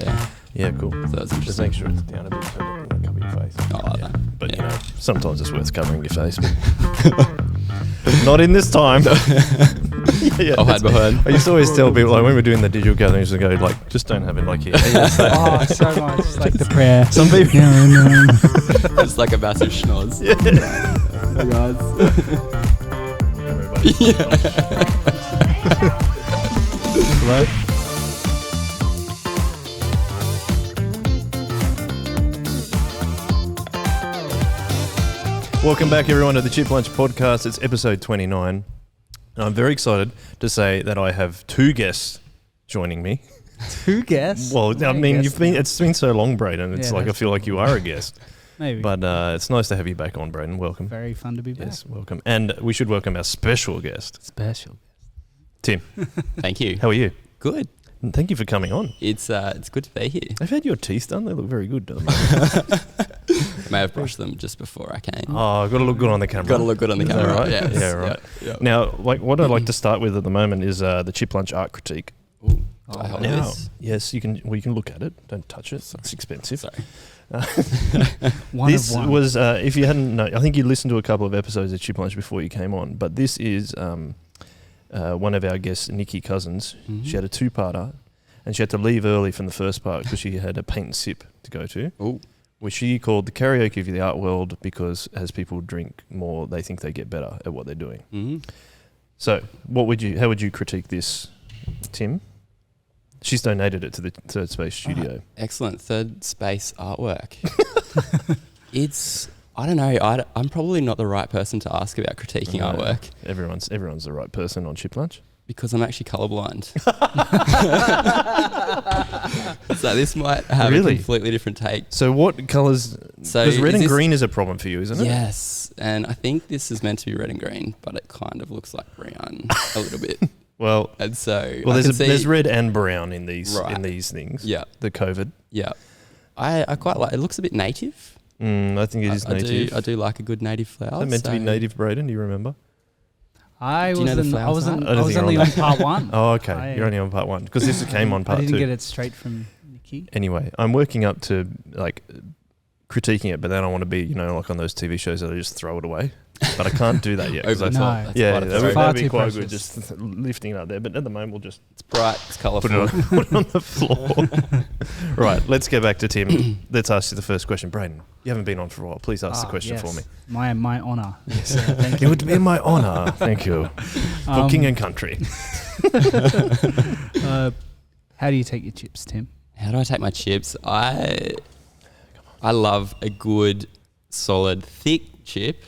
Yeah. Yeah, cool. So that's Just interesting. make sure it's down a bit so it doesn't cover your face. Oh, I like that. But Yeah. you know, sometimes it's worth covering your face. But not in this time. Yeah, I'll hide behind. I used to always tell people, like when we're doing the digital gatherings, to go like, just don't have it like here. Oh, so much. Like the prayer. Some people. It's like a massive schnoz. Yeah. Hey guys. Hello. Welcome back, everyone, to the Chip Lunch Podcast. It's episode 29. And I'm very excited to say that I have two guests joining me. Two guests? Well, I mean, guess it's been so long, Brayden. It's Yeah, like I that's feel like you are a guest. Maybe. But it's nice to have you back on, Brayden. Welcome. Very fun to be back. Yes, welcome. And we should welcome our special guest, Special. Tim. Thank you. How are you? Good. And thank you for coming on. It's good to be here. I've had your teeth done. They look very good. At the moment. I may have brushed them just before I came. Oh, got to look good on the camera. Got to look good on the Is that camera, right? Yes. Yeah, right. Yeah. Now, like what I'd like to start with at the moment is the Chip Lunch art critique. Ooh, do I hold Now, this? yes, you can. Well, you can look at it. Don't touch it. It's expensive. Sorry. One This of one. was, if you hadn't known, I think you listened to a couple of episodes of Chip Lunch before you came on. But this is one of our guests, Nikki Cousins. Mhm. She had a two-parter, and she had to leave early from the first part because she had a paint and sip to go to, Ooh. which she called the karaoke of the art world because as people drink more, they think they get better at what they're doing. Mhm. So, how would you critique this, Tim? She's donated it to the Third Space Studio. Excellent. Third space artwork. I don't know. I'm probably not the right person to ask about critiquing No. artwork Everyone's the right person on Chip Lunch. because I'm actually colourblind. So this might have Really? a completely different take. So what colours? So Because red is and this- green is a problem for you, isn't it? Yes, and I think this is meant to be red and green, but it kind of looks like brown a little bit. Well, And so well, I can there's see- red and brown in these Right. things. Yeah, The COVID. yeah. I quite like. It looks a bit native. I think it is native. I do like a good native flower. Is that meant to be native, Brayden? Do you remember? I Do you know the was flowers art? I don't think only you're on on part one. Oh, okay. I- You're only on part one because this came on part I didn't two. get it straight from Nikki. Anyway, I'm working up to like critiquing it, but then I want to be, like on those TV shows that I just throw it away. But I can't do that yet. 'cause Over the I No. top. That's yeah, quite a that'd throw. be, Far that'd be too quite precious. good just lifting it up there. But at the moment, we'll just It's bright. It's colourful. put it on the floor. Right, let's get back to Tim. Let's ask you the first question. Brayden, you haven't been on for a while. Please ask the question yes. for me. My honour. Yes, thank It you. would be my honour. Thank you. For King and Country. How do you take your chips, Tim? How do I take my chips? I love a good, solid, thick chip.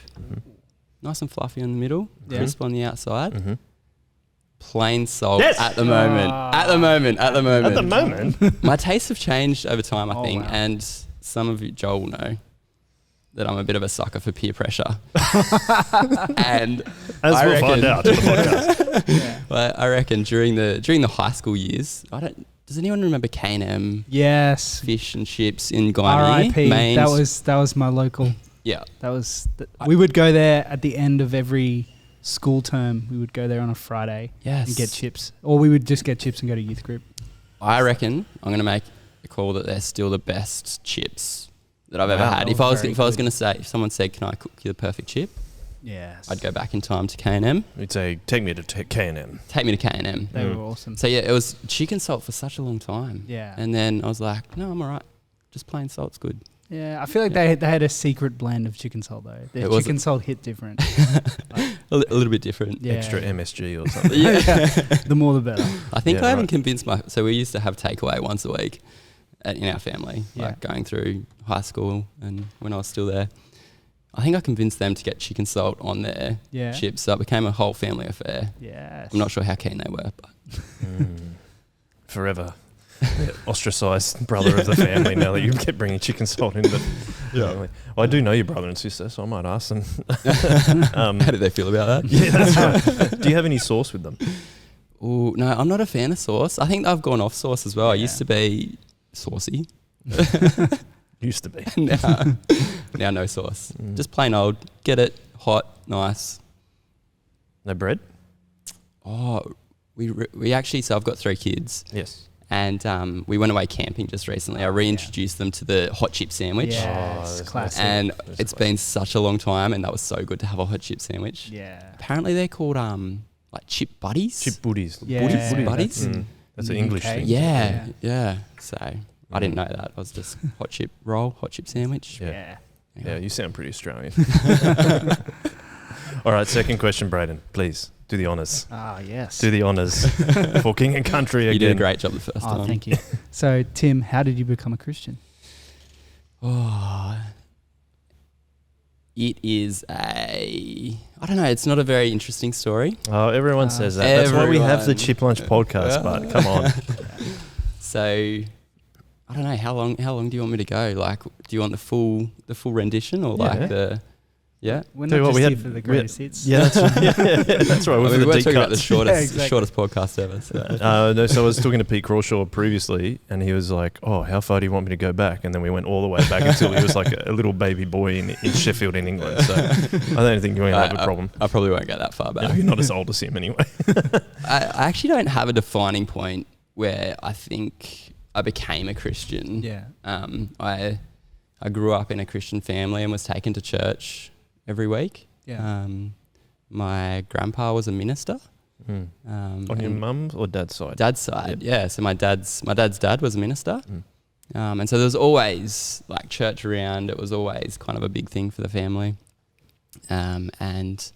Nice and fluffy in the middle, Yeah. crisp on the outside. Mm-hmm. Plain salt Yes! at the moment. At the moment. At the moment. My tastes have changed over time, I Oh, think, wow. and some of you, Joel, will know that I'm a bit of a sucker for peer pressure. And As I we'll reckon- find out in the podcast. Yeah. but I reckon during the high school years, does anyone remember K&M Yes. fish and chips in Guinea? R.I.P. Mains? That was my local. Yeah. We would go there at the end of every school term. We would go there on a Friday Yes. and get chips, or we would just get chips and go to youth group. I reckon I'm going to make a call that they're still the best chips that I've ever Wow. had. That If I was was very going good. to say, if someone said, "Can I cook you the perfect chip?" Yes, I'd go back in time to K&M. We'd say, take me to K&M. Take me to K&M. They Mm. were awesome. So yeah, it was chicken salt for such a long time. Yeah. And then I was like, no, I'm all right. Just plain salt's good. Yeah, I feel like they had a secret blend of chicken salt though. Their It was- chicken salt hit different. A little bit different. Yeah. Extra MSG or something. Yeah. The more the better. I think Yeah, I haven't right. convinced so we used to have takeaway once a week in our family, Yeah. like going through high school and when I was still there. I think I convinced them to get chicken salt on their Yeah. chips, so it became a whole family affair. Yes. I'm not sure how keen they were, but Forever. Ostracised brother of the family now that you kept bringing chicken salt into the family. Well, I do know your brother and sister, so I might ask them. how did they feel about that? Yeah, that's right. Do you have any sauce with them? Ooh, no, I'm not a fan of sauce. I think I've gone off sauce as well. I Yeah. used to be saucy. Used to be. now no sauce. Just plain old. Get it hot, nice. No bread? Oh, we actually. So I've got 3 kids, Yes. And we went away camping just recently. I reintroduced them to the hot chip sandwich. Yes, classic. And it's been such a long time, and that was so good to have a hot chip sandwich. Yeah. Apparently they're called like chip buddies. Chip buddies. Yeah. Buddies. That's an English UK. thing. Yeah. So I didn't know that. I was just hot chip roll, hot chip sandwich. Yeah. Yeah, you sound pretty Australian. All right, second question, Brayden. Please, do the honours. Ah, yes. Do the honours for King and Country again. You did a great job the first time. Oh, thank you. So, Tim, how did you become a Christian? Oh, it is I don't know, it's not a very interesting story. Oh, everyone says that. That's why we have the Everyone. Chip Lunch podcast, but come on. So, I don't know, how long do you want me to go? Like, do you want the full rendition or like the... Yeah? We're Tell you not what, just we here had- for the we greatest hits. Yeah, that's right. That's right. I mean, For we the were deep talking about the cuts. shortest podcast ever. So. No, so I was talking to Pete Crawshaw previously, and he was like, "Oh, how far do you want me to go back?" And then we went all the way back until he was like a little baby boy in Sheffield, in England. So I don't think you're going to have a problem. I probably won't go that far back. No, you're not as old as him anyway. I actually don't have a defining point where I think I became a Christian. Yeah. I grew up in a Christian family and was taken to church every week. Yeah. My grandpa was a minister. On your mum's or dad's side? Dad's side, yeah. So my dad's dad was a minister. Mm. And so there was always like church around. It was always kind of a big thing for the family. And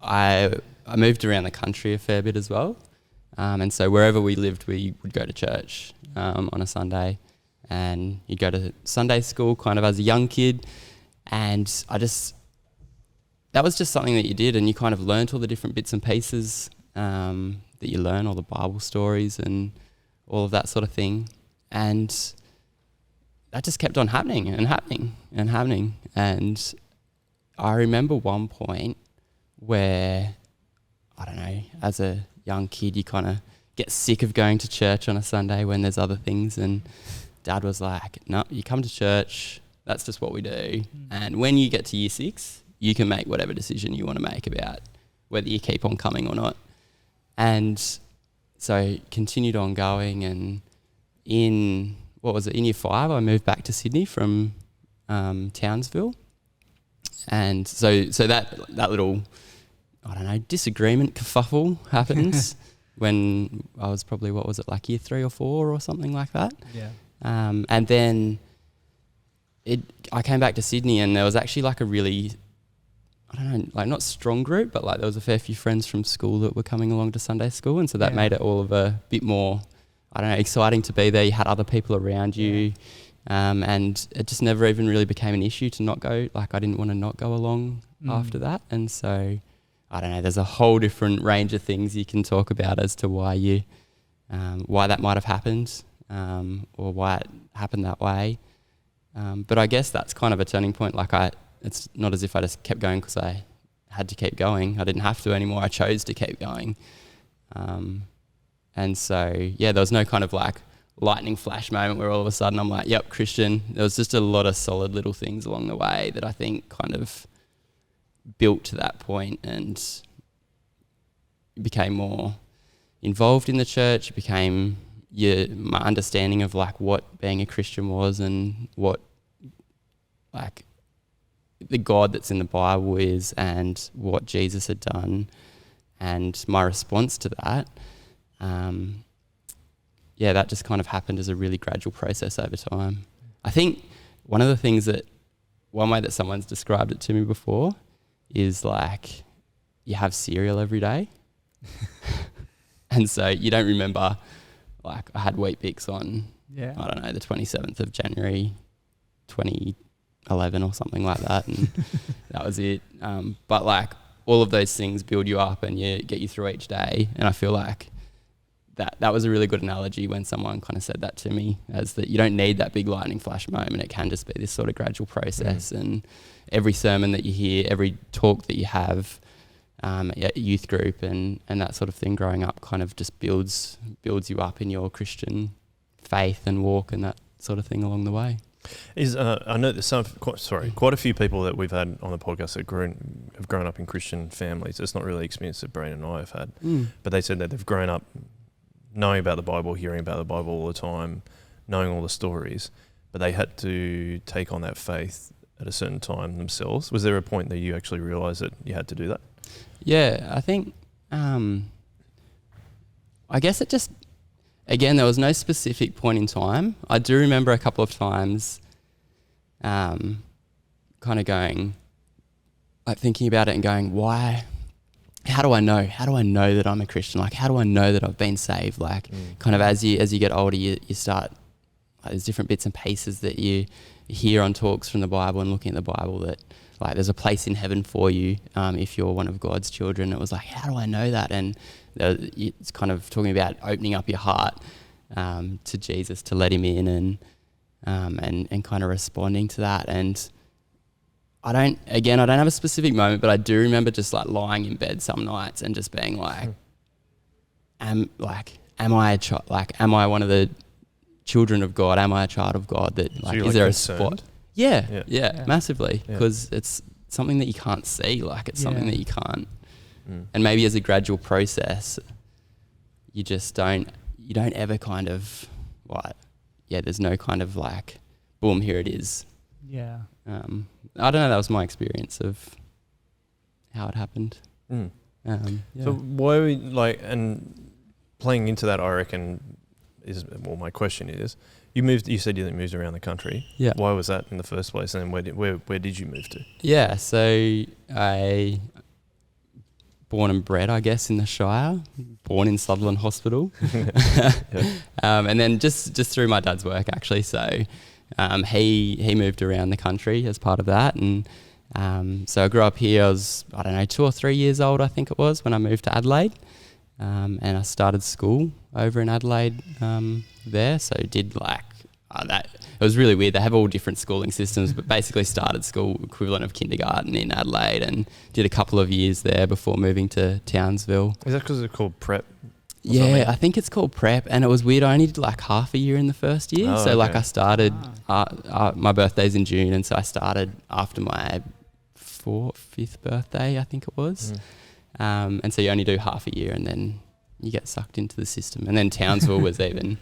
I moved around the country a fair bit as well. And so wherever we lived, we would go to church on a Sunday. And you'd go to Sunday school kind of as a young kid. And that was just something that you did, and you kind of learnt all the different bits and pieces that you learn, all the Bible stories and all of that sort of thing. And that just kept on happening and happening and happening. And I remember one point where, I don't know, as a young kid, you kind of get sick of going to church on a Sunday when there's other things. And Dad was like, no, you come to church, that's just what we do. And when you get to year 6, you can make whatever decision you want to make about whether you keep on coming or not. And so continued on going, and in year 5, I moved back to Sydney from Townsville. And so that little, I don't know, disagreement, kerfuffle happened when I was probably, like year 3 or 4 or something like that. Yeah. And then I came back to Sydney, and there was actually like a really, I don't know, like not strong group, but like there was a fair few friends from school that were coming along to Sunday school. And so that made it all of a bit more, I don't know, exciting to be there. You had other people around you. And it just never even really became an issue to not go. Like I didn't want to not go along after that. And so, I don't know, there's a whole different range of things you can talk about as to why why that might have happened, or why it happened that way. But I guess that's kind of a turning point. Like it's not as if I just kept going because I had to keep going. I didn't have to anymore. I chose to keep going. And so, yeah, there was no kind of like lightning flash moment where all of a sudden I'm like, yep, Christian. There was just a lot of solid little things along the way that I think kind of built to that point, and became more involved in the church. It became my understanding of like what being a Christian was, and what like the God that's in the Bible is, and what Jesus had done, and my response to that. That just kind of happened as a really gradual process over time. I think one way that someone's described it to me before is like you have cereal every day. And so you don't remember, like I had Wheat Bix on, I don't know, the 27th of January, 2011 or something like that. And that was it. But like all of those things build you up and get you through each day. And I feel like that was a really good analogy when someone kind of said that to me, as that you don't need that big lightning flash moment. It can just be this sort of gradual process. And every sermon that you hear, every talk that you have at youth group and that sort of thing growing up kind of just builds you up in your Christian faith and walk and that sort of thing along the way. I know that quite a few people that we've had on the podcast that have grown up in Christian families. It's not really the experience that Brayden and I have had, but they said that they've grown up knowing about the Bible, hearing about the Bible all the time, knowing all the stories, but they had to take on that faith at a certain time themselves. Was there a point that you actually realised that you had to do that? Yeah, I think, I guess it just, again, there was no specific point in time. I do remember a couple of times kind of going, like thinking about it and going, why, how do I know? How do I know that I'm a Christian? Like, how do I know that I've been saved? Like, kind of as you get older, you start, like, there's different bits and pieces that you hear on talks from the Bible and looking at the Bible that, like, there's a place in heaven for you if you're one of God's children. It was like, how do I know that? And it's kind of talking about opening up your heart to Jesus, to let him in and kind of responding to that. And I don't have a specific moment, but I do remember just like lying in bed some nights and just being like, am I one of the children of God? Am I a child of God? That, like, is there concerned? A spot? Yeah, massively, because it's something that you can't see. Like, it's something that you can't. And maybe as a gradual process, you just don't ever kind of there's no kind of like, boom, here it is. Yeah. I don't know. That was my experience of how it happened. So why we like, and playing into that, I reckon my question is, you said you moved around the country. Yeah. Why was that in the first place? And then where did you move to? Yeah. So I born and bred, I guess, in the Shire, born in Sutherland Hospital. And then just through my dad's work, actually. So he moved around the country as part of that. And so I grew up here. I was, 2 or 3 years old, I think it was, when I moved to Adelaide. And I started school over in Adelaide there. So did like that. It was really weird. They have all different schooling systems, but basically started school equivalent of kindergarten in Adelaide and did a couple of years there before moving to Townsville. Is that because it's called prep? Yeah, I think it's called prep, and it was weird. I only did like half a year in the first year. So like I started, my birthday's in June, and so I started after my 5th birthday, I think it was. And so you only do half a year and then you get sucked into the system. And then Townsville was even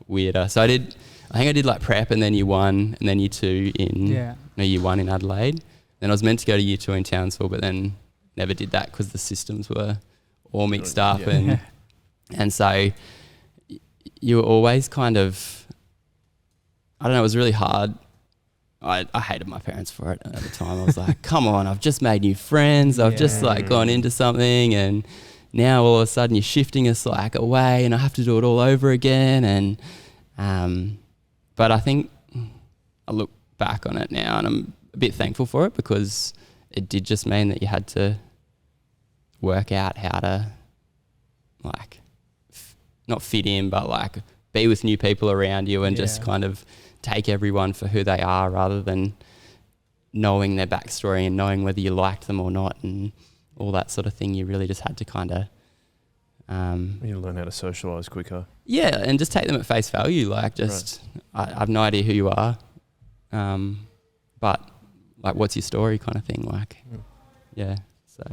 weirder. So I think I did like prep and then year 1 and then year 2 in year 1 in Adelaide. Then I was meant to go to year 2 in Townsville, but then never did that because the systems were all mixed up. And so you were always kind of, I don't know, it was really hard. I hated my parents for it at the time. I was like, come on, I've just made new friends. I've just like gone into something, and now all of a sudden you're shifting us like away and I have to do it all over again. And but I think I look back on it now and I'm a bit thankful for it, because it did just mean that you had to work out how to like not fit in, but like be with new people around you and just kind of take everyone for who they are, rather than knowing their backstory and knowing whether you liked them or not and all that sort of thing. You really just had to kind of you learn how to socialise quicker. Yeah, and just take them at face value. Like, just I have no idea who you are, but like, what's your story, kind of thing. Like, so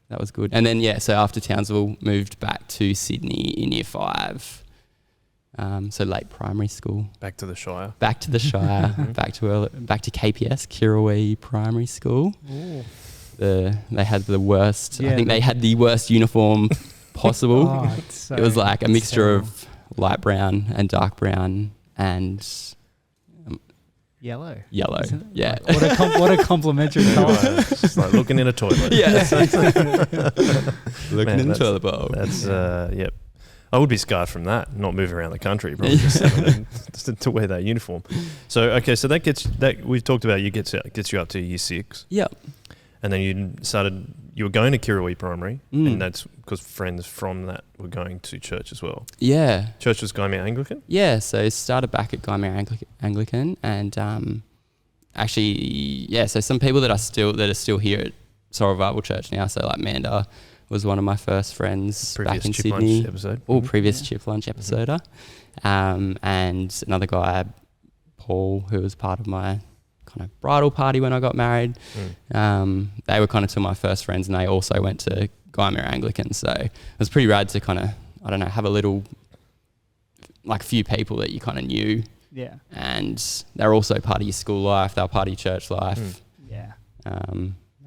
that was good. And then so after Townsville, moved back to Sydney in year 5. So late primary school. Back to the Shire. Back to KPS, Kirrawee Primary School. They had the worst. I think they had the worst uniform possible. It was like a mixture of light brown and dark brown and yellow. Yeah. Like, what a complimentary colour. It's just like looking in a toilet. Looking in the toilet bowl. That's yep. I would be scarred from that, not moving around the country, probably just to wear that uniform. So that gets that we've talked about. Gets you up to year 6. Yeah, and then you were going to Kirrawee Primary, and that's because friends from that were going to church as well. Yeah, church was Guymer Anglican. Yeah, so started back at Guymer Anglican, and so some people that are still here at Sorrel Bible Church now. So like Manda was one of my first friends back in Sydney. Previous Chip Lunch episoder. And another guy, Paul, who was part of my kind of bridal party when I got married. They were kind of two of my first friends, and they also went to Guymer Anglican. So it was pretty rad to kind of, have a little like a few people that you kind of knew. Yeah. And they're also part of your school life. They're part of your church life. Yeah.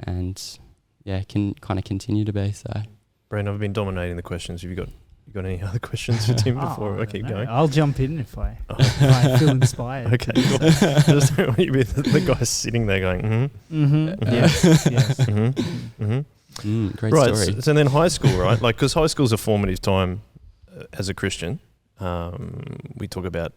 And yeah, can kind of continue to be. So, Brayden, I've been dominating the questions. Have you got any other questions for Tim before I keep going? I'll jump in if I feel inspired. Okay. I just don't want you to be the guy sitting there going, great right, story. So then high school, right? Like, because high school is a formative time as a Christian. We talk about,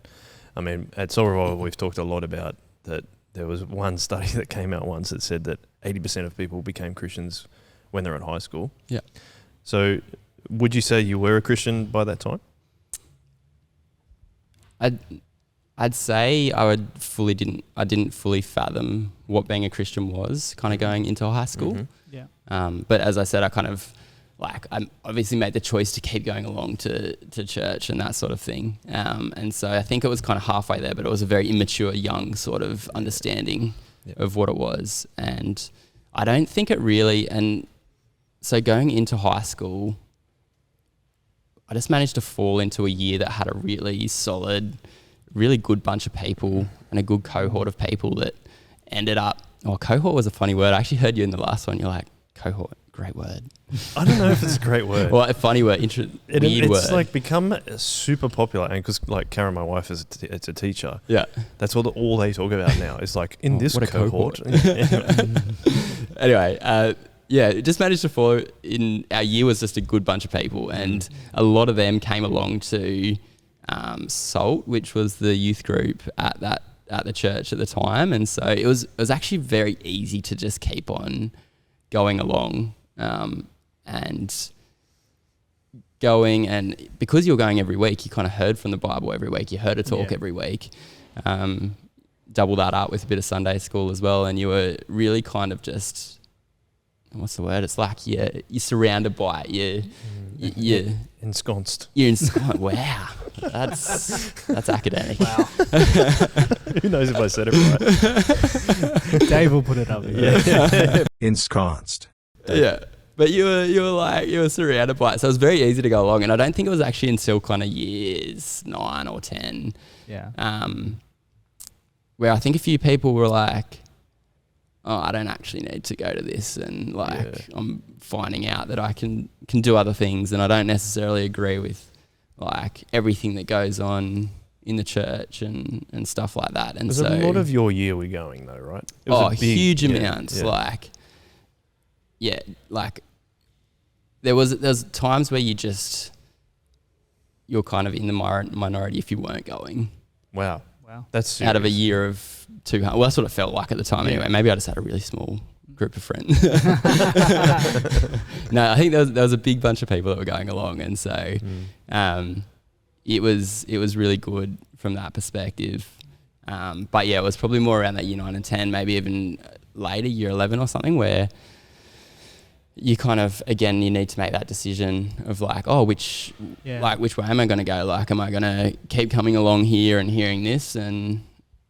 I mean, at Soul Revival, we've talked a lot about that. There was one study that came out once that said that 80% of people became Christians when they're at high school. Yeah. So would you say you were a Christian by that time? I'd say I didn't fully fathom what being a Christian was kind of going into high school. Yeah. But as I said, I kind of like, I obviously made the choice to keep going along to church and that sort of thing. And so I think it was kind of halfway there, but it was a very immature, young sort of understanding of what it was. And I don't think it really, and so going into high school, I just managed to fall into a year that had a really solid, really good bunch of people and a good cohort of people that ended up, cohort was a funny word. I actually heard you in the last one. You're like, cohort, great word. I don't know if it's a great word. Well, a funny word, weird word. It's like become super popular, and because like Karen, my wife, is it's a teacher. Yeah, that's all they talk about now. It's like in this cohort. Anyway, it just managed to fall in. Our year was just a good bunch of people, and a lot of them came along to SALT, which was the youth group at the church at the time, and so it was actually very easy to just keep on going along. And going, and because you're going every week, you kind of heard from the Bible every week, you heard a talk every week, double that up with a bit of Sunday school as well, and you were really kind of just, what's the word, it's like you're surrounded by it, you're ensconced. You're ensconced. Wow, that's academic. Wow. Who knows if I said it right? Dave will put it up. Yeah. Ensconced. Yeah. But you were surrounded by it. So it was very easy to go along. And I don't think it was actually until kind of years 9 or 10. Yeah. Where I think a few people were like, I don't actually need to go to this. And I'm finding out that I can do other things. And I don't necessarily agree with like everything that goes on in the church and stuff like that. And so a lot of your year were going though, right? It was huge amounts. Like, there was times where you're kind of in the minority if you weren't going. Wow. That's serious. Out of a year of 200. Well, that's what it felt like at the time anyway. Maybe I just had a really small group of friends. No, I think there was a big bunch of people that were going along, and so it was really good from that perspective. But yeah, it was probably more around that year 9 and 10, maybe even later, year 11 or something, where you kind of, again, you need to make that decision of like, which way am I going to go? Like, am I going to keep coming along here and hearing this and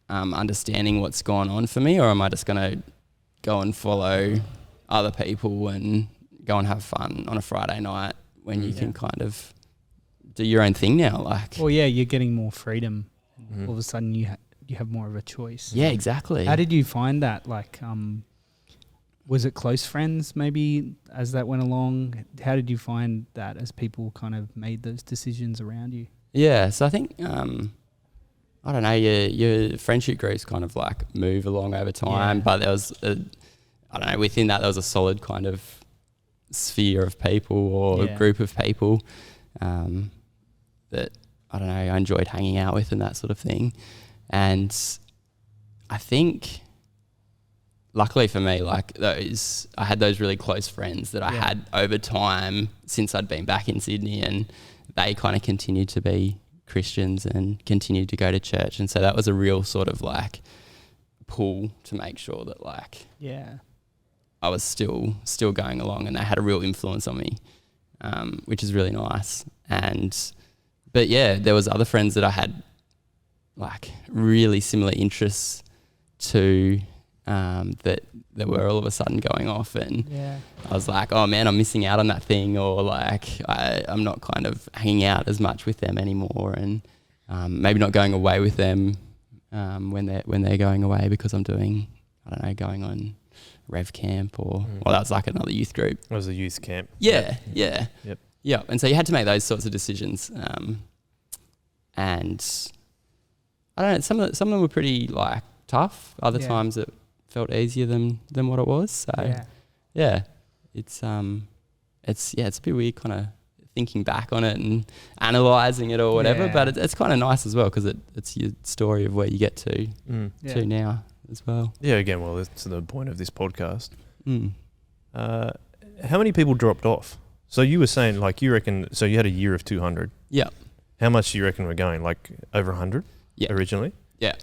understanding what's gone on for me, or am I just going to go and follow other people and go and have fun on a Friday night when you can kind of do your own thing now? Like, well, yeah, you're getting more freedom. All of a sudden, you have more of a choice. Yeah, exactly. How did you find that? Like, was it close friends maybe as that went along? How did you find that as people kind of made those decisions around you? Yeah, so I think, I don't know, your friendship groups kind of like move along over time, but there was, within that there was a solid kind of sphere of people or a group of people that, I don't know, I enjoyed hanging out with and that sort of thing. And I think, luckily for me, like I had those really close friends that I had over time since I'd been back in Sydney, and they kind of continued to be Christians and continued to go to church. And so that was a real sort of like pull to make sure that like I was still going along, and they had a real influence on me, which is really nice. But yeah, there was other friends that I had like really similar interests to, that were all of a sudden going off, and I was like, oh man, I'm missing out on that thing, or like I'm not kind of hanging out as much with them anymore. And maybe not going away with them when they're going away because I'm doing, I don't know, going on Rev Camp or well, that was like another youth group. It was a youth camp. Yeah. Yep. And so you had to make those sorts of decisions. And I don't know, some of them were pretty like tough. Other times it felt easier than what it was. So it's a bit weird kind of thinking back on it and analysing it or whatever, but it's kind of nice as well because it's your story of where you get to now as well. Yeah, again, well, that's the point of this podcast. How many people dropped off? So you were saying, like, you reckon, so you had a year of 200. Yeah. How much do you reckon we're going? Like over 100 originally? Yeah,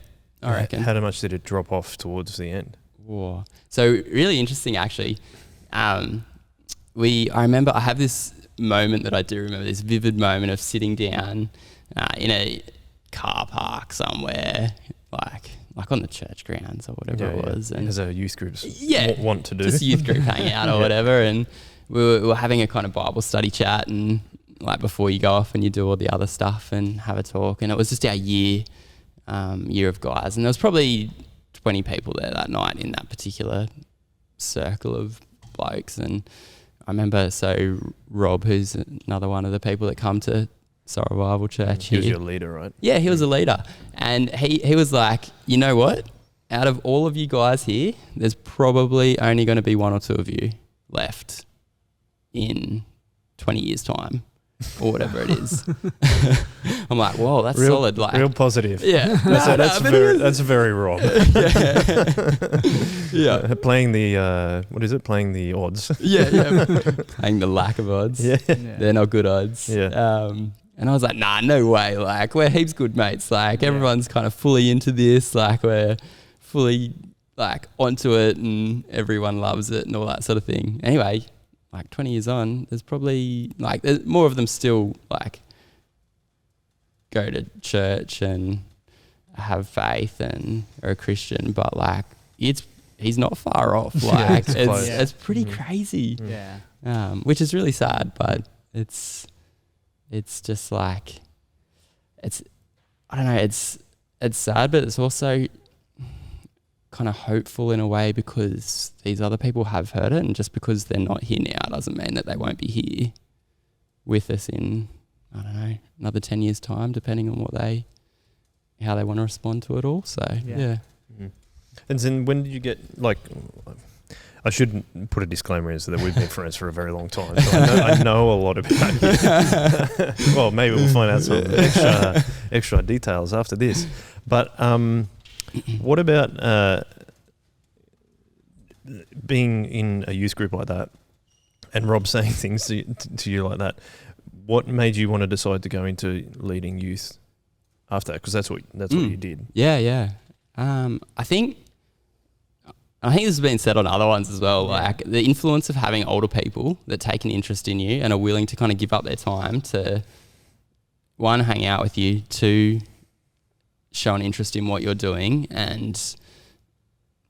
I reckon. How much did it drop off towards the end? Whoa. So really interesting, actually. I remember I have this moment that I do remember, this vivid moment of sitting down in a car park somewhere, like on the church grounds or whatever it was. And as a youth group want to do. Just a youth group hanging out or whatever. And we were having a kind of Bible study chat and like before you go off and you do all the other stuff and have a talk. And it was just our year of guys. And there was probably 20 people there that night in that particular circle of blokes. And I remember, so Rob, who's another one of the people that come to Soul Revival Church. He was your leader, right? Yeah, he was a leader. And he was like, you know what? Out of all of you guys here, there's probably only going to be one or two of you left in 20 years' time or whatever it is. I'm like, whoa, that's solid. Like, real positive. Yeah. That's very Rob. Yeah. Playing the, what is it? Playing the odds. Yeah. Playing the lack of odds. Yeah. They're not good odds. Yeah. And I was like, nah, no way. Like, we're heaps good mates. Like, everyone's kind of fully into this. Like, we're fully, like, onto it and everyone loves it and all that sort of thing. Anyway, like, 20 years on, there's probably, like, there's more of them still, like, go to church and have faith and are a Christian. But, like, he's not far off. Like, it's pretty crazy. Yeah. Which is really sad, but it's just like, I don't know, it's sad, but it's also kind of hopeful in a way because these other people have heard it, and just because they're not here now doesn't mean that they won't be here with us in, I don't know, another 10 years' time, depending on how they want to respond to it all. So, yeah. Mm-hmm. And then when did you get, like, I shouldn't put a disclaimer in so that we've been friends for a very long time. So I know a lot about you. Well, maybe we'll find out some extra details after this. But what about being in a youth group like that and Rob saying things to you like that? What made you want to decide to go into leading youth after that? Because that's what you did. Yeah. I think this has been said on other ones as well, like the influence of having older people that take an interest in you and are willing to kind of give up their time to, one, hang out with you, two, show an interest in what you're doing and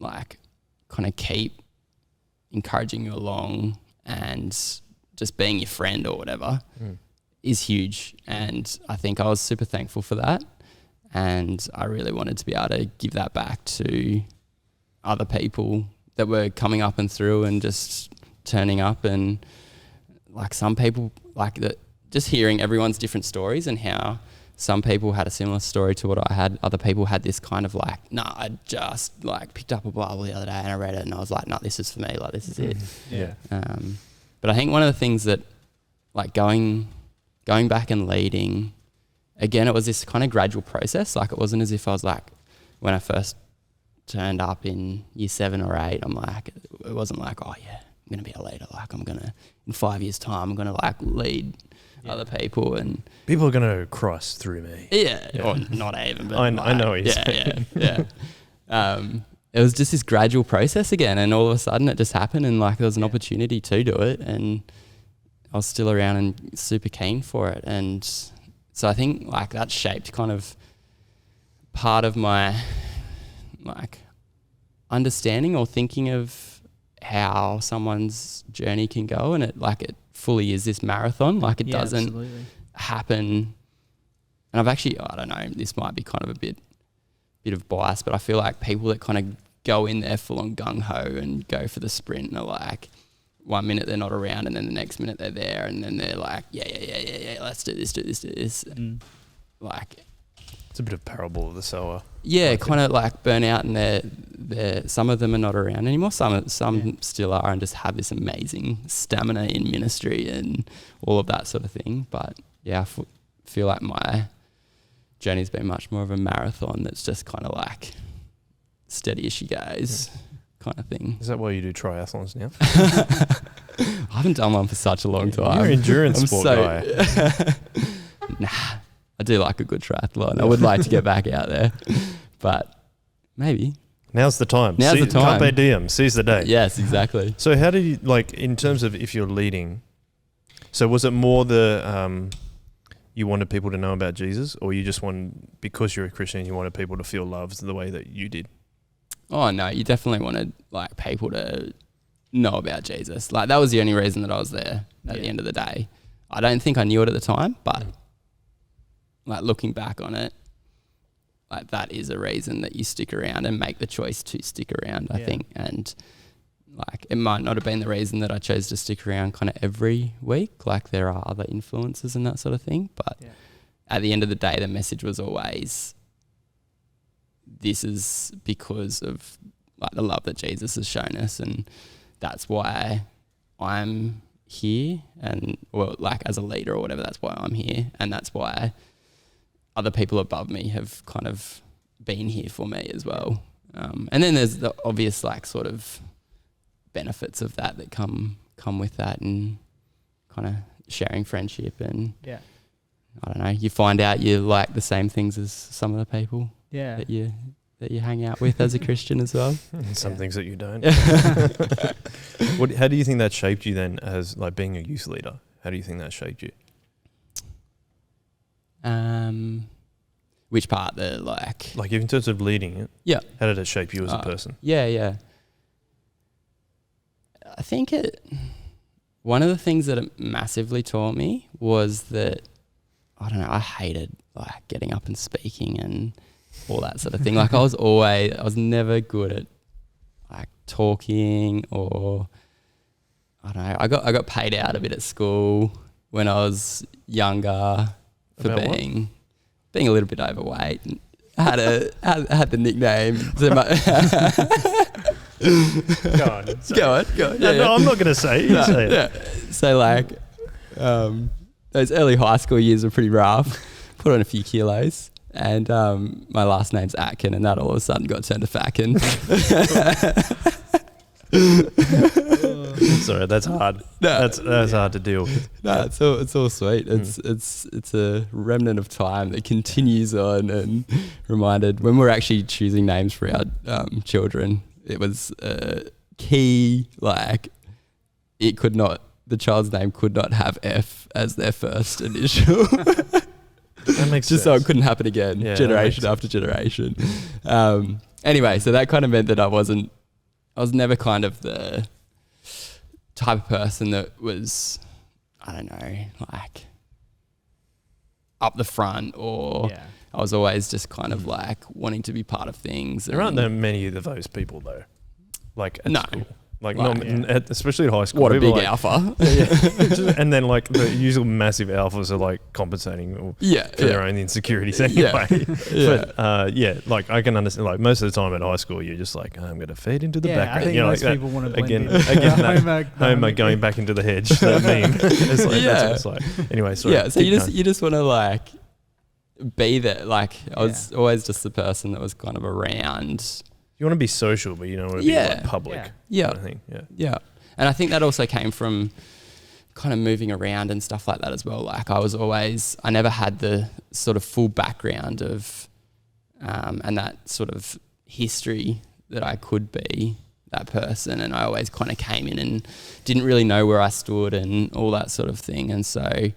like kind of keep encouraging you along and just being your friend or whatever is huge. And I think I was super thankful for that. And I really wanted to be able to give that back to other people that were coming up and through and just turning up, and like some people, like that, just hearing everyone's different stories and how some people had a similar story to what I had. Other people had this kind of like, I just like picked up a Bible the other day and I read it and I was like, this is for me, like this is it. Yeah. But I think one of the things that, like going back and leading, again, it was this kind of gradual process. Like it wasn't as if I was like, when I first turned up in year 7 or 8, I'm like, it wasn't like, I'm going to be a leader. Like I'm going to, in 5 years time, I'm going to like lead other people, and people are going to cross through me. Yeah. Or not even, but I know what you're saying. It was just this gradual process again, and all of a sudden it just happened, and like there was an opportunity to do it, and I was still around and super keen for it. And so I think like that shaped kind of part of my like understanding or thinking of how someone's journey can go, and it fully is this marathon. Like it doesn't happen and I've actually, I don't know, this might be kind of a bit of bias, but I feel like people that kind of go in there full on gung ho and go for the sprint and are like, 1 minute they're not around and then the next minute they're there and then they're like, yeah, let's do this. Like, it's a bit of parable of the sower. Yeah, kind of like burn out, and they're some of them are not around anymore. Some still are and just have this amazing stamina in ministry and all of that sort of thing. But yeah, I feel like my journey's been much more of a marathon that's just kind of like steady as she goes kind of thing. Is that why you do triathlons now? I haven't done one for such a long time. You're an endurance sport guy. Nah, I do like a good triathlon. I would like to get back out there, but maybe. Now's the time. Now's the time. Carpe diem, seize the day. Yes, exactly. So how did you, like, in terms of if you're leading, so was it more the, you wanted people to know about Jesus, or you just wanted, because you're a Christian, you wanted people to feel loved the way that you did? Oh no, you definitely wanted like people to know about Jesus. Like that was the only reason that I was there at the end of the day. I don't think I knew it at the time, but like looking back on it, like that is a reason that you stick around and make the choice to stick around, I think. And like it might not have been the reason that I chose to stick around kind of every week. Like there are other influences and that sort of thing. But at the end of the day, the message was always, this is because of like the love that Jesus has shown us, and that's why I'm here, and well, like as a leader or whatever, that's why I'm here, and that's why other people above me have kind of been here for me as well. And then there's the obvious like sort of benefits of that come with that, and kind of sharing friendship, and I don't know, you find out you like the same things as some of the people that you hang out with as a Christian as well. Some things that you don't. How do you think that shaped you then as like being a youth leader? How do you think that shaped you? Which part? The like in terms of leading it? Yeah. How did it shape you as a person? Yeah. I think one of the things that it massively taught me was that, I don't know, I hated like getting up and speaking and all that sort of thing. Like I was never good at like talking, or I don't know. I got paid out a bit at school when I was younger for being a little bit overweight. I had the nickname. Go on. No, I'm not going to say it. You say it. Yeah. So like those early high school years were pretty rough. Put on a few kilos. And my last name's Atkin, and that all of a sudden got turned to Fatkin. Sorry, that's hard. No, that's hard to deal with. No, it's all sweet. It's a remnant of time that continues on, and reminded when we're actually choosing names for our children, it was key. Like the child's name could not have F as their first initial. That makes just sense. So it couldn't happen again, generation after generation. Anyway, so that kind of meant that I was never kind of the type of person that was, I don't know, like up the front, or I was always just kind of like wanting to be part of things. There aren't that many of those people though, like at school. Especially at high school. What a big alpha. And then like the usual massive alphas are like compensating for their own insecurities anyway. But like I can understand, like most of the time at high school you're just like, I'm going to fade into the background. I think most people want to blend in. Again, Homer going back into the hedge, that meme. It's like, that's what it's like. Anyway, sorry. Yeah, so you just want to like be there. Like I was always just the person that was kind of around. You want to be social, but you don't want to be like public. Yeah. Kind of thing. Yeah. And I think that also came from kind of moving around and stuff like that as well. Like I never had the sort of full background of, and that sort of history that I could be that person. And I always kind of came in and didn't really know where I stood and all that sort of thing. And so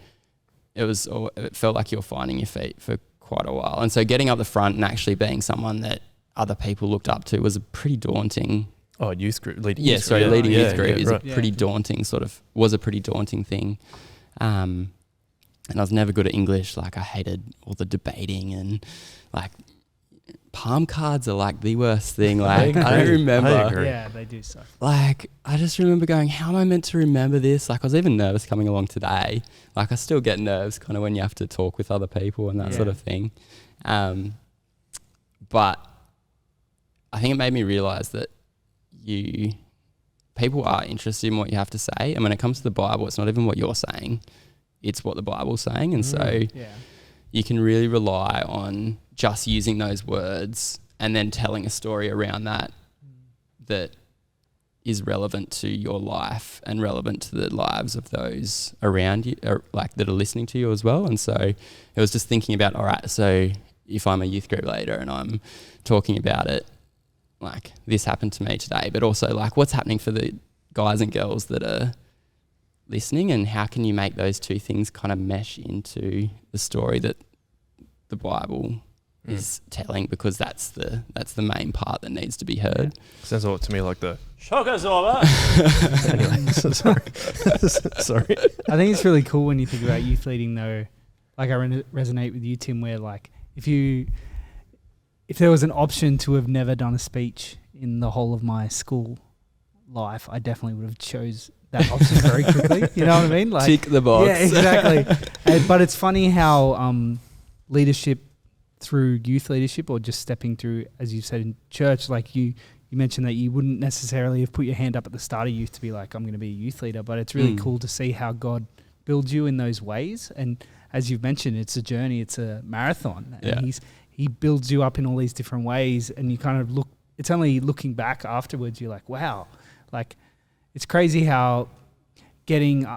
it felt like you were finding your feet for quite a while. And so getting up the front and actually being someone that other people looked up to was a pretty daunting. Youth group, leading youth group. Leading youth group is right. a pretty daunting was a pretty daunting thing. And and I was never good at English. Like I hated all the debating and like palm cards are like the worst thing. Like I don't remember. Yeah, they do suck. Like I just remember going, how am I meant to remember this? Like I was even nervous coming along today. Like I still get nerves kind of when you have to talk with other people and that sort of thing. But I think it made me realize that people are interested in what you have to say. And when it comes to the Bible, it's not even what you're saying. It's what the Bible's saying. And so you can really rely on just using those words and then telling a story around that is relevant to your life and relevant to the lives of those around you, or like that are listening to you as well. And so it was just thinking about, all right, so if I'm a youth group leader and I'm talking about it, like this happened to me today, but also like what's happening for the guys and girls that are listening, and how can you make those two things kind of mesh into the story that the Bible is telling, because that's the main part that needs to be heard. Sounds a lot to me like the shockers over. Anyway, sorry. I think it's really cool when you think about youth leading though. Like I resonate with you, Tim, where like if there was an option to have never done a speech in the whole of my school life, I definitely would have chose that option very quickly. You know what I mean? Like tick the box. Yeah, exactly. But it's funny how leadership through youth leadership, or just stepping through, as you said, in church, like you mentioned that you wouldn't necessarily have put your hand up at the start of youth to be like, I'm going to be a youth leader, but it's really cool to see how God builds you in those ways. And as you've mentioned, it's a journey, it's a marathon, and he builds you up in all these different ways, and you kind of it's only looking back afterwards, you're like, wow, like it's crazy how getting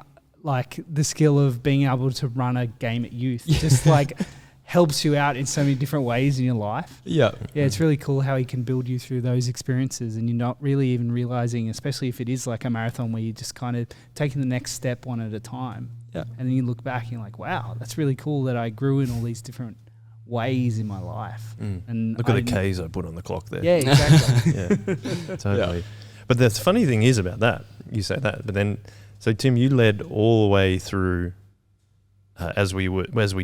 like the skill of being able to run a game at youth just like helps you out in so many different ways in your life. Yeah, it's really cool how he can build you through those experiences, and you're not really even realizing, especially if it is like a marathon where you're just kind of taking the next step one at a time. Yeah. And then you look back and you're like, wow, that's really cool that I grew in all these different ways in my life. And look at the K's I put on the clock there. Yeah, exactly. Yeah, totally. Yeah. But the funny thing is about that, you say that, but then, so Tim, you led all the way through, as we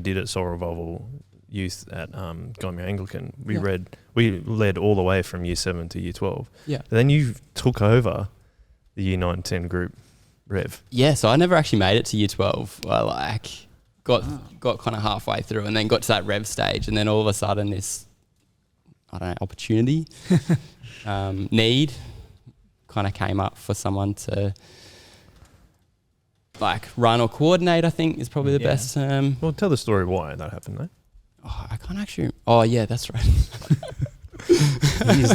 did at Soul Revival Youth at Gymea Anglican, we led all the way from year 7 to year 12. Yeah. But then you took over the year 9 10 group Rev. Yeah, so I never actually made it to year 12. I got kind of halfway through and then got to that Rev stage, and then all of a sudden this, I don't know, opportunity, need kind of came up for someone to like run or coordinate, I think is probably the best term. Well, tell the story why that happened though. Oh, I can't actually. Oh yeah, that's right.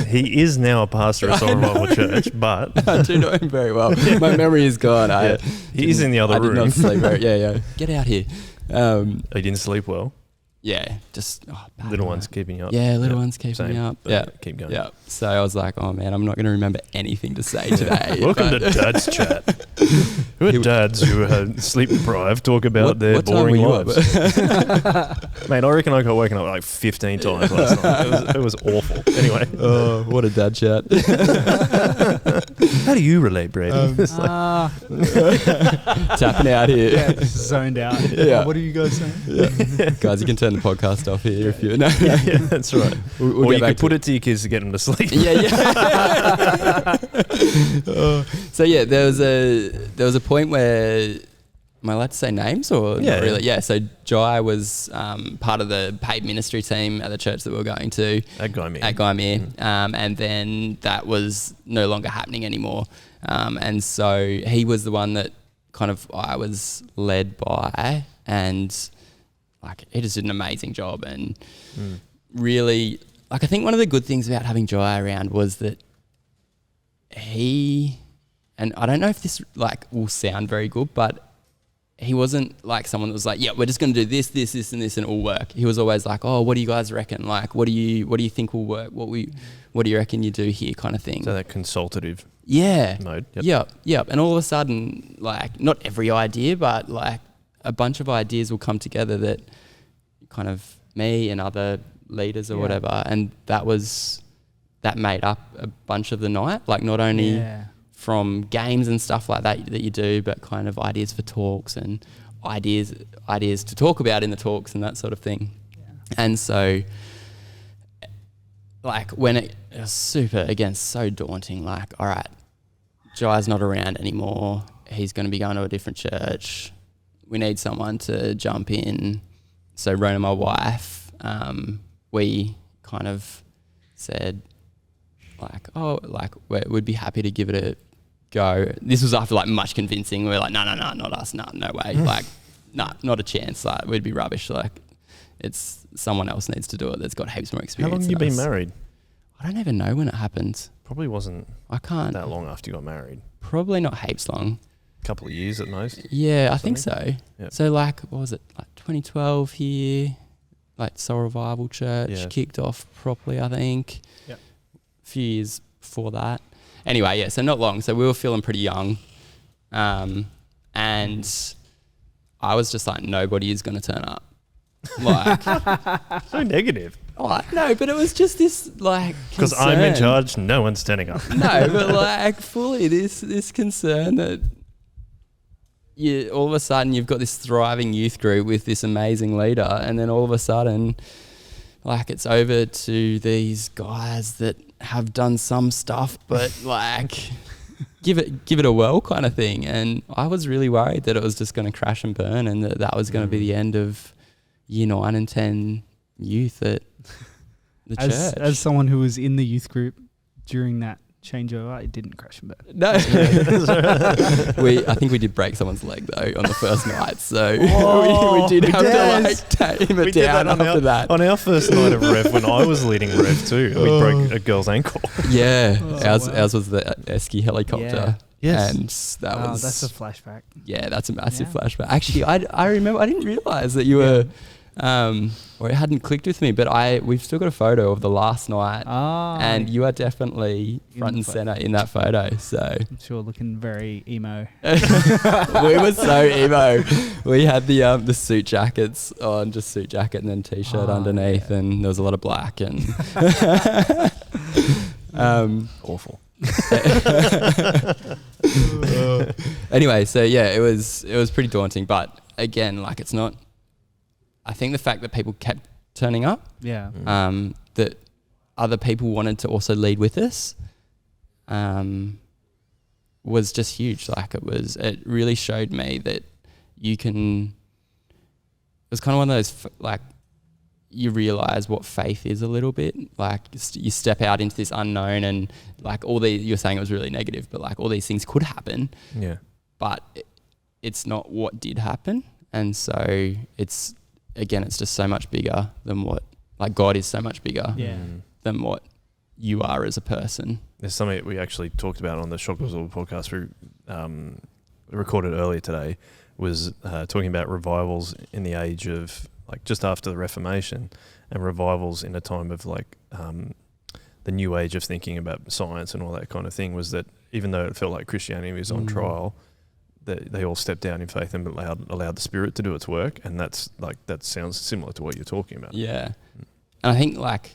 he is now a pastor at Soul Revival Church, but I do know him very well. My memory is gone. He's in the other room. I did not sleep very. Yeah. Get out here. He didn't sleep well. Yeah, just little ones keeping you up. Yeah, little ones keeping me up. Yeah, keep going. Yeah, so I was like, oh man, I'm not going to remember anything to say today. Welcome to Dad's Chat. Who are dads who are sleep deprived talk about their boring lives? Mate, I reckon I got woken up like 15 times last night. It was awful. Anyway, oh, what a dad chat. How do you relate, Brayden? Tapping out here. Yeah, just zoned out. Yeah. What are you guys saying? Yeah. Guys, you can turn the podcast off here if you know. Yeah, that's right. Or you could put it to your kids to get them to sleep. So yeah, there was a point where, am I allowed to say names or not really? Yeah. So Jai was part of the paid ministry team at the church that we were going to at Gymea. And then that was no longer happening anymore. And so he was the one that kind of I was led by, and like he just did an amazing job, and really, like I think one of the good things about having Jai around was that he, and I don't know if this like will sound very good, but he wasn't like someone that was like, yeah, we're just going to do this, and this, and it'll work. He was always like, oh, what do you guys reckon? Like, what do you think will work? What do you reckon you do here, kind of thing. So that consultative mode. Yep. And all of a sudden, like, not every idea, but like a bunch of ideas will come together that kind of me and other leaders or whatever, and that made up a bunch of the night, like not only from games and stuff like that you do, but kind of ideas for talks and ideas to talk about in the talks and that sort of thing. Yeah. And so, like, when it was so daunting, like, all right, Jai's not around anymore. He's going to be going to a different church. We need someone to jump in. So Rona, my wife, we kind of said, like, we'd be happy to give it a go. This was after like much convincing. We're like, no, not us, no way. Like, not a chance. Like, we'd be rubbish. Like, it's someone else needs to do it that's got heaps more experience. How long have you been married? I don't even know when it happened. Probably wasn't that long after you got married. Probably not heaps long. Couple of years at most. Yeah, I think so. Yep. So like, what was it, like 2012 here, like Soul Revival Church kicked off properly, I think. Yep. A few years before that. Anyway, yeah, so not long. So we were feeling pretty young. And I was just like, nobody is going to turn up. Like, so negative. Oh, no, but it was just this like because I'm in charge, no one's turning up. No, but like fully this concern that all of a sudden you've got this thriving youth group with this amazing leader, and then all of a sudden, like, it's over to these guys that have done some stuff, but like give it a whirl kind of thing. And I was really worried that it was just going to crash and burn, and that was going to be the end of year 9 and 10 youth at the church. As someone who was in the youth group during that changeover, it didn't crash and burn. No. I think we did break someone's leg though on the first night, so we did have to like tame it down after that. On our first night of Rev, when I was leading Rev too, we broke a girl's ankle. Yeah, ours was the Esky helicopter. Yeah. Yes. And that's a flashback. Yeah, that's a massive flashback. Actually, I remember, I didn't realise that you were, or it hadn't clicked with me, but we've still got a photo of the last night, and you are definitely front and centre in that photo. So I'm sure looking very emo. We were so emo. We had the suit jackets on, just suit jacket and then t-shirt underneath, and there was a lot of black and awful. Anyway, so yeah, it was pretty daunting, but again, like, it's not, I think the fact that people kept turning up, that other people wanted to also lead with us, was just huge. Like, it really showed me that you can, it was kind of one of those, like, you realize what faith is a little bit. Like, you step out into this unknown, and like you're saying it was really negative, but like all these things could happen. Yeah. But it's not what did happen. And so it's just so much bigger than what, like, God is so much bigger than what you are as a person. There's something that we actually talked about on the Shock Absorber podcast we recorded earlier today, was talking about revivals in the age of, like, just after the Reformation, and revivals in a time of like the new age of thinking about science and all that kind of thing, was that even though it felt like Christianity was on trial, that they all stepped down in faith and allowed the Spirit to do its work. And that sounds similar to what you're talking about. Yeah. And I think, like,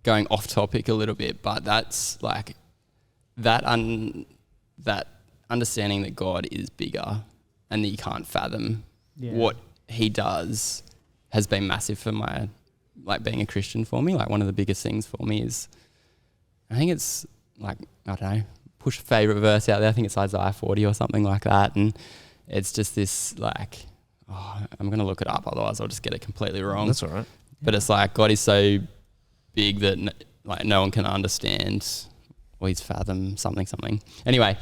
going off topic a little bit, but that's like that understanding that God is bigger and that you can't fathom what he does has been massive for my, like, being a Christian for me. Like, one of the biggest things for me is, I think it's like, I don't know, push a favourite verse out there. I think it's Isaiah 40 or something like that. And it's just this, like, I'm going to look it up, otherwise I'll just get it completely wrong. That's all right. But it's like, God is so big that like no one can understand, or he's fathom something. Anyway,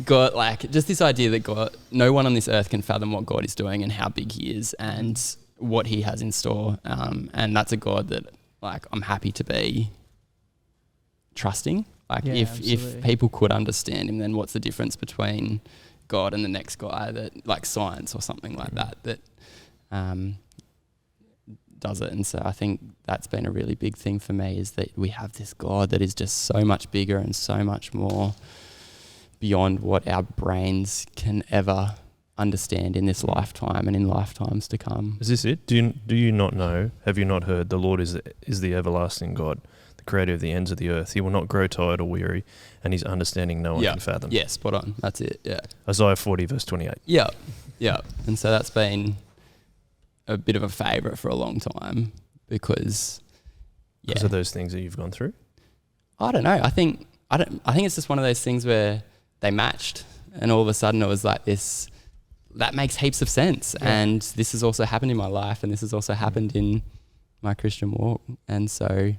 God, like, just this idea that no one on this earth can fathom what God is doing and how big he is and what he has in store. And that's a God that, like, I'm happy to be trusting. Like, if people could understand him, then what's the difference between God and the next guy that, like, science or something like that does it. And so I think that's been a really big thing for me, is that we have this God that is just so much bigger and so much more beyond what our brains can ever understand in this lifetime and in lifetimes to come. Is this it? Do you not know? Have you not heard? The Lord is the everlasting God, the creator of the ends of the earth. He will not grow tired or weary, and his understanding no one can fathom. Yeah, spot on. That's it. Yeah. Isaiah 40 verse 28. Yeah. Yeah. And so that's been a bit of a favourite for a long time because of those things that you've gone through? I don't know. I think it's just one of those things where they matched and all of a sudden it was like this, that makes heaps of sense. Yeah. And this has also happened in my life and this has also happened in my Christian walk. And so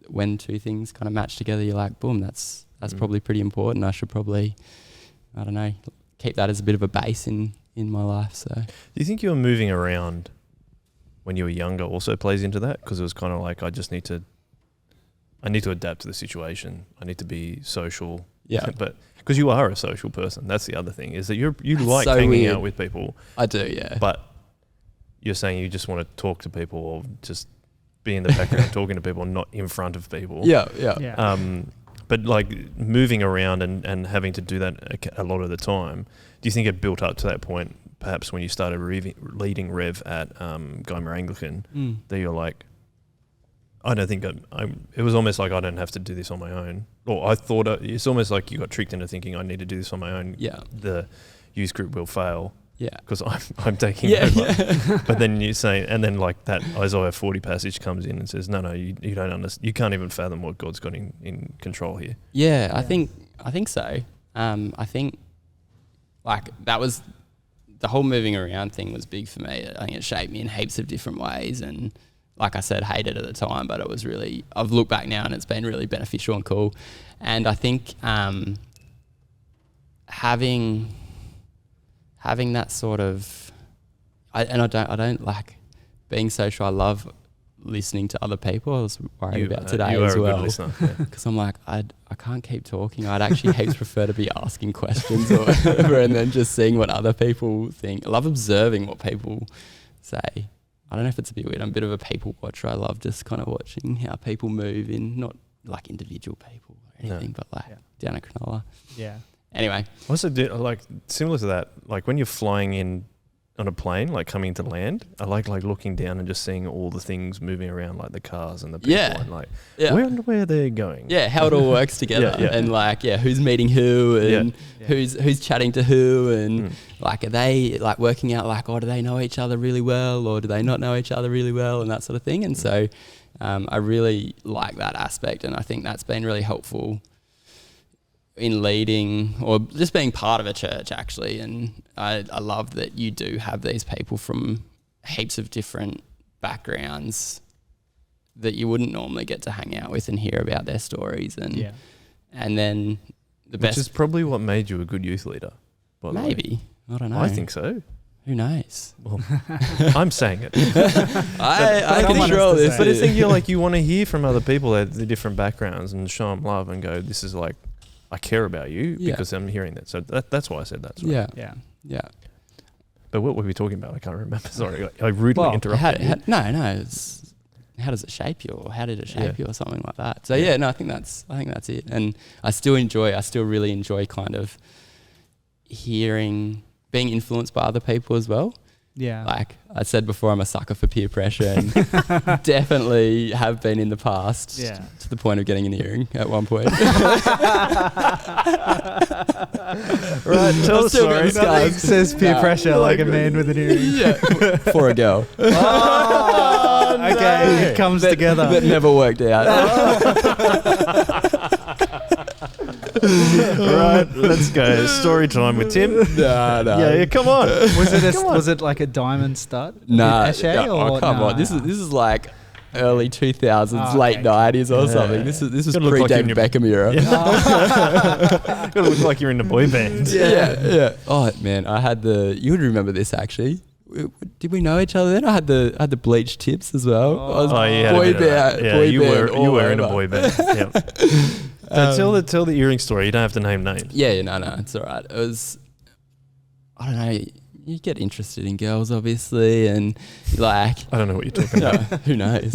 when two things kind of match together, you're like, boom, that's probably pretty important. I should probably, I don't know, keep that as a bit of a base in my life. So do you think you were moving around when you were younger also plays into that? Because it was kind of like, I need to adapt to the situation. I need to be social. Yeah. But because you are a social person, that's the other thing, is that you like so hanging out with people. I do, yeah. But you're saying you just want to talk to people or just be in the background talking to people, not in front of people. Yeah. But like moving around and having to do that a lot of the time, do you think it built up to that point, perhaps when you started leading Rev at Guymer Anglican, that you're like, I don't think it was almost like I don't have to do this on my own. Or I thought it's almost like you got tricked into thinking I need to do this on my own. Yeah. The youth group will fail. Yeah. Because I'm taking over. Yeah. But then you say, and then like that Isaiah 40 passage comes in and says, no, you don't understand. You can't even fathom what God's got in control here. Yeah, I think so. I think like that was the whole moving around thing was big for me. I think it shaped me in heaps of different ways. And like I said, hated it at the time, but it was really, I've looked back now and it's been really beneficial and cool. And I think having that sort of, I don't like being social. I love listening to other people. I was worried about today as well. Because I'm like, I can't keep talking. I'd actually heaps prefer to be asking questions or whatever and then just seeing what other people think. I love observing what people say. I don't know if it's a bit weird. I'm a bit of a people watcher. I love just kind of watching how people move in, not like individual people or anything, but like down at Cronulla. Yeah. Anyway. Also, like similar to that, like when you're flying in on a plane, like coming to land, I like looking down and just seeing all the things moving around, like the cars and the people, and like where they're going. Yeah, how it all works together, and like who's meeting who, and who's chatting to who, and like are they like working out like, oh, do they know each other really well, or do they not know each other really well, and that sort of thing. And so I really like that aspect, and I think that's been really helpful in leading or just being part of a church actually. And I love that you do have these people from heaps of different backgrounds that you wouldn't normally get to hang out with and hear about their stories. And and then the best... Which is probably what made you a good youth leader. Maybe. I don't know. I think so. Who knows? Well, I'm saying it. I control this. But I think you want to hear from other people that the different backgrounds and show them love and go, this is like, I care about you because I'm hearing that. So that's why I said that. Yeah. But what were we talking about? I can't remember. Sorry, I rudely interrupted you. No. How does it shape you, or how did it shape you, or something like that? So I think that's it. And I still really enjoy kind of being influenced by other people as well. Yeah. Like I said before, I'm a sucker for peer pressure and definitely have been in the past to the point of getting an earring at one point. Right, tell the story. Nothing says peer pressure like a man with an earring. Yeah, for a girl. Oh, okay, it comes together. That never worked out. Right, let's go. Story time with Tim. No. Yeah, come on. Was it like a diamond stud? No. Come on. This is like early 2000s, late 90s or something. This is pre-David Beckham era. Gotta look like you're in a boy band. Yeah. Oh man, you would remember this actually. Did we know each other then? I had the bleached tips as well. Boy band. You were in a boy band. So tell the earring story. You don't have to name names. Yeah, no, it's all right. It was, I don't know. You get interested in girls, obviously, and like I don't know what you're talking about. Who knows?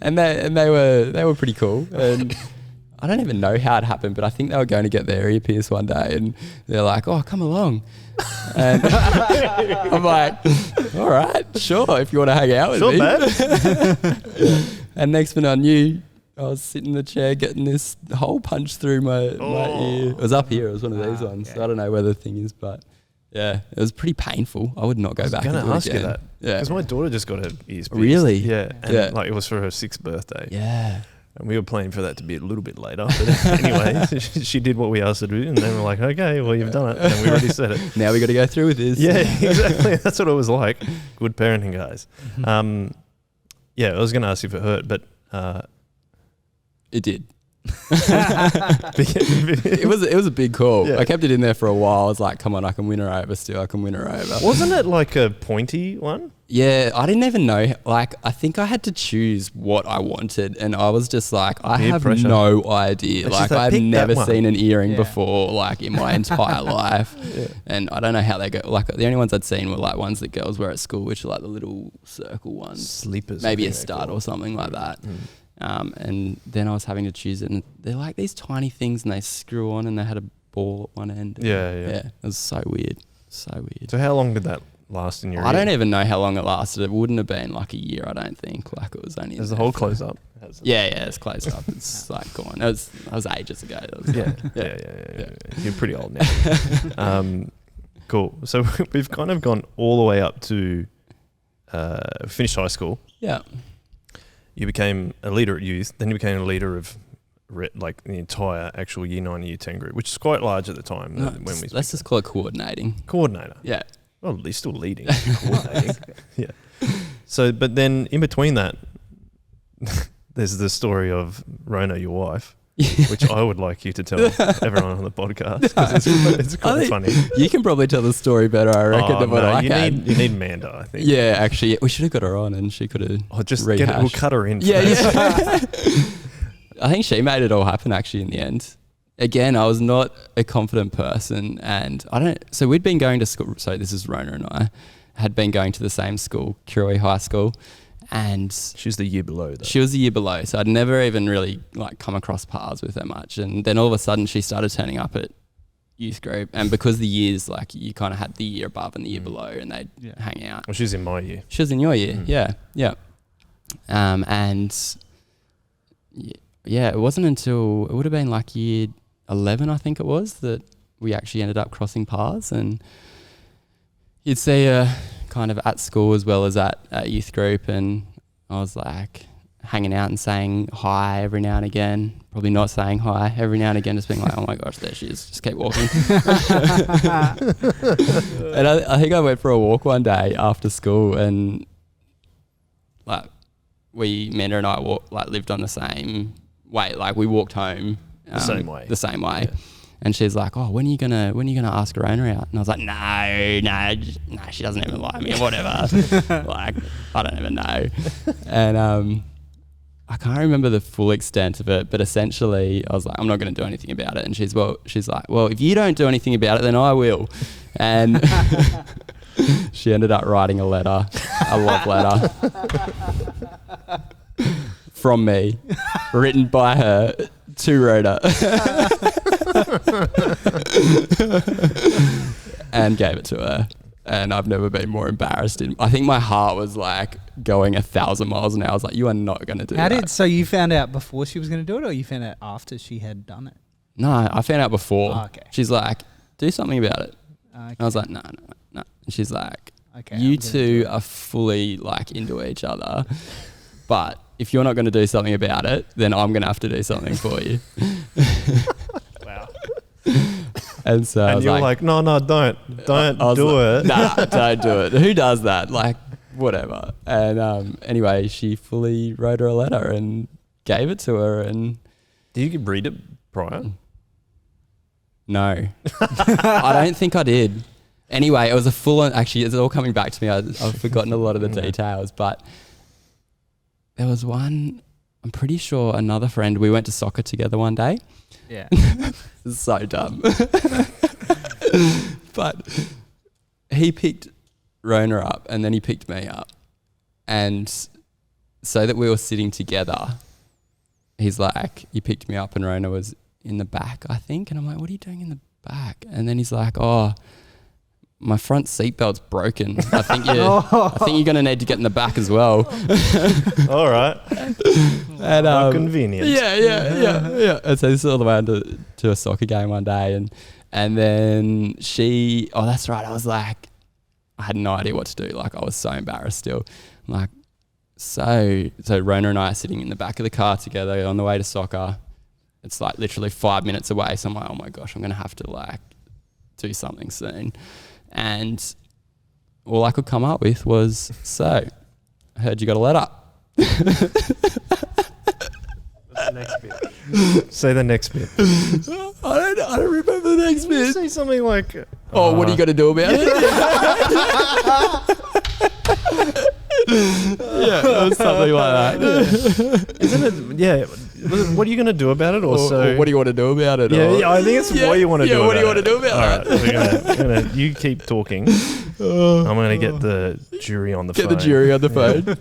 And they were pretty cool. And I don't even know how it happened, but I think they were going to get their ear pierced one day, and they're like, "Oh, come along." And I'm like, "All right, sure. If you want to hang out with me." Bad. And next minute I knew I was sitting in the chair getting this hole punched through my ear. It was up here. It was one of these ones. Okay. So I don't know where the thing is, but yeah, it was pretty painful. I would not go back. I was going to ask you that. Yeah, because my daughter just got her ears pierced. Really? Yeah, and like it was for her 6th birthday. Yeah. And we were planning for that to be a little bit later. But anyway, she did what we asked her to do. And then we're like, okay, well, you've done it. And we already said it. Now we got to go through with this. Yeah, exactly. That's what it was like. Good parenting, guys. Yeah, I was going to ask you if it hurt, but... It did. It was a big call. Yeah. I kept it in there for a while. I was like, come on, I can win her over still. I can win her over. Wasn't it like a pointy one? Yeah, I didn't even know. Like, I think I had to choose what I wanted, and I was just like, I have no idea. It's like, I've never seen an earring before, like, in my entire life. Yeah. And I don't know how they go. Like, the only ones I'd seen were like ones that girls wear at school, which are like the little circle ones. Sleepers. Maybe a stud or something like that. And then I was having to choose it, and they're like these tiny things, and they screw on, and they had a ball at one end. Yeah. It was so weird. So how long did that last in your ear? I don't even know how long it lasted. It wouldn't have been like a year, I don't think. Like, it was only... Is the hole closed up? Yeah, it's closed up. It's like gone. That was ages ago. Yeah. You're pretty old now. Cool. So we've kind of gone all the way up to finished high school. Yeah. You became a leader at youth. Then you became a leader of like the entire actual year 9 and year 10 group, which is quite large at the time. Let's just call it coordinating. Coordinator. Yeah. Well, he's still leading. Coordinating. Yeah. So, but then in between that, there's the story of Rona, your wife, which I would like you to tell everyone on the podcast, because it's quite funny. You can probably tell the story better, I reckon, than what I can. You need Amanda, I think. Yeah, actually, we should have got her on, and she could have just we'll cut her in. Yeah. I think she made it all happen, actually, in the end. Again, I was not a confident person, and so we'd been going to school. So this is Rona and I had been going to the same school, Kirui High School. And she was the year below, though. She was the year below, so I'd never even really like come across paths with her much. And then all of a sudden, she started turning up at youth group, and because the years, like, you kind of had the year above and the year below, and they'd hang out. Well, she was in my year. She was in your year, yeah. And it wasn't until it would have been like year 11, I think it was, that we actually ended up crossing paths, and you'd see her kind of at school as well as at youth group, and I was like hanging out and saying hi every now and again, probably not saying hi every now and again, just being like, oh my gosh, there she is, just keep walking. And I think I went for a walk one day after school, and like Amanda and I lived on the same way, like we walked home the same way. Yeah. And she's like, oh, when are you gonna ask Rona out? And I was like, no, she doesn't even like me or whatever. Like, I don't even know. And I can't remember the full extent of it, but essentially I was like, I'm not going to do anything about it. And she's like, well, if you don't do anything about it, then I will. And she ended up writing a love letter from me, written by her to Rona. And gave it to her, and I've never been more embarrassed. I think my heart was like going 1,000 miles an hour. I was like, you are not going to do that. So you found out before she was going to do it, or you found out after she had done it? No, I found out before. Oh, okay. She's like, do something about it. Okay. And I was like, no. And she's like, you two are fully like into each other, but if you're not going to do something about it, then I'm going to have to do something for you. Wow. And so you're like, no, don't do it. Nah, don't do it. Who does that? Like, whatever. And anyway, she fully wrote her a letter and gave it to her. And did you read it prior? No. I don't think I did. Anyway, it was a full-on, actually, it's all coming back to me. I've forgotten a lot of the details, but there was one, I'm pretty sure another friend, we went to soccer together one day. Yeah. This is so dumb. But he picked Rona up, and then he picked me up. And so that we were sitting together, he's like, you picked me up and Rona was in the back, I think. And I'm like, what are you doing in the back? And then he's like, oh, my front seatbelt's broken. I think you're going to need to get in the back as well. All right. And, how convenient. Yeah. And so this is all the way to a soccer game one day, and then that's right. I was like, I had no idea what to do. Like, I was so embarrassed still. I'm like, so Rona and I are sitting in the back of the car together on the way to soccer. It's like literally 5 minutes away. So I'm like, oh my gosh, I'm going to have to like do something soon. And all I could come up with was, so I heard you got a letter. What's the next bit? Say the next bit. I don't remember the next bit. Say something like, what are you going to do about it? Yeah, it was something like that. Isn't it? Yeah. What are you going to do about it? Or what do you want to do about it? Yeah, I think it's what you want to do about it. What do you want to do about it? You keep talking. I'm going to get the jury on the phone. Get the jury on the phone.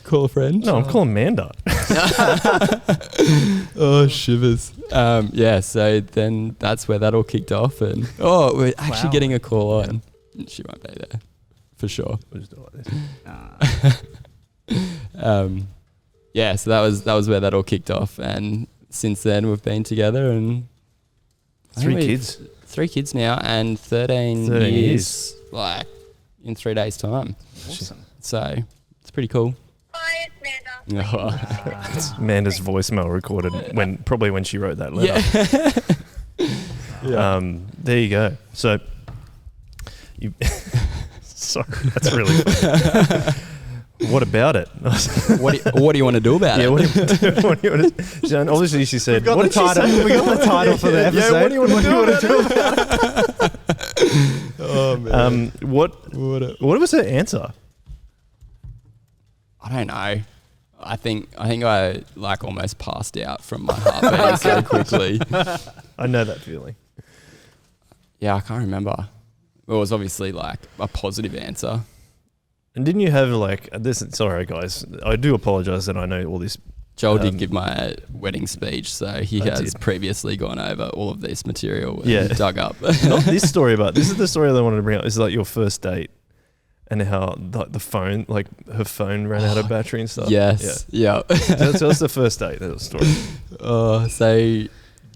Call a friend. No, I'm calling Amanda. Oh, shivers. So then that's where that all kicked off. And we're actually getting a call on. She won't be there. For sure. We'll just do it like this. So that was where that all kicked off, and since then we've been together, and 3 kids. 3 kids now, and 13 years, like in 3 days' time. Awesome. So it's pretty cool. Hi, it's Amanda. It's Amanda's voicemail recorded when she wrote that letter. Yeah. There you go. So you. Sorry, that's really funny. What about it? What do you want to do about it? What do you want to? Obviously, she said. We got the title for the episode. Yeah, what do you want to do about it? Oh man. What was her answer? I don't know. I think I like almost passed out from my heart beating so quickly. I know that feeling. Yeah, I can't remember. It was obviously like a positive answer. And didn't you have like this? Sorry, guys. I do apologize that I know all this. Joel did give my wedding speech, so he has previously gone over all of this material and dug up. Not this story, but this is the story that I wanted to bring up. This is like your first date and how the phone, like her phone ran out of battery and stuff. Yes. Yeah. Tell us the first date, that story. So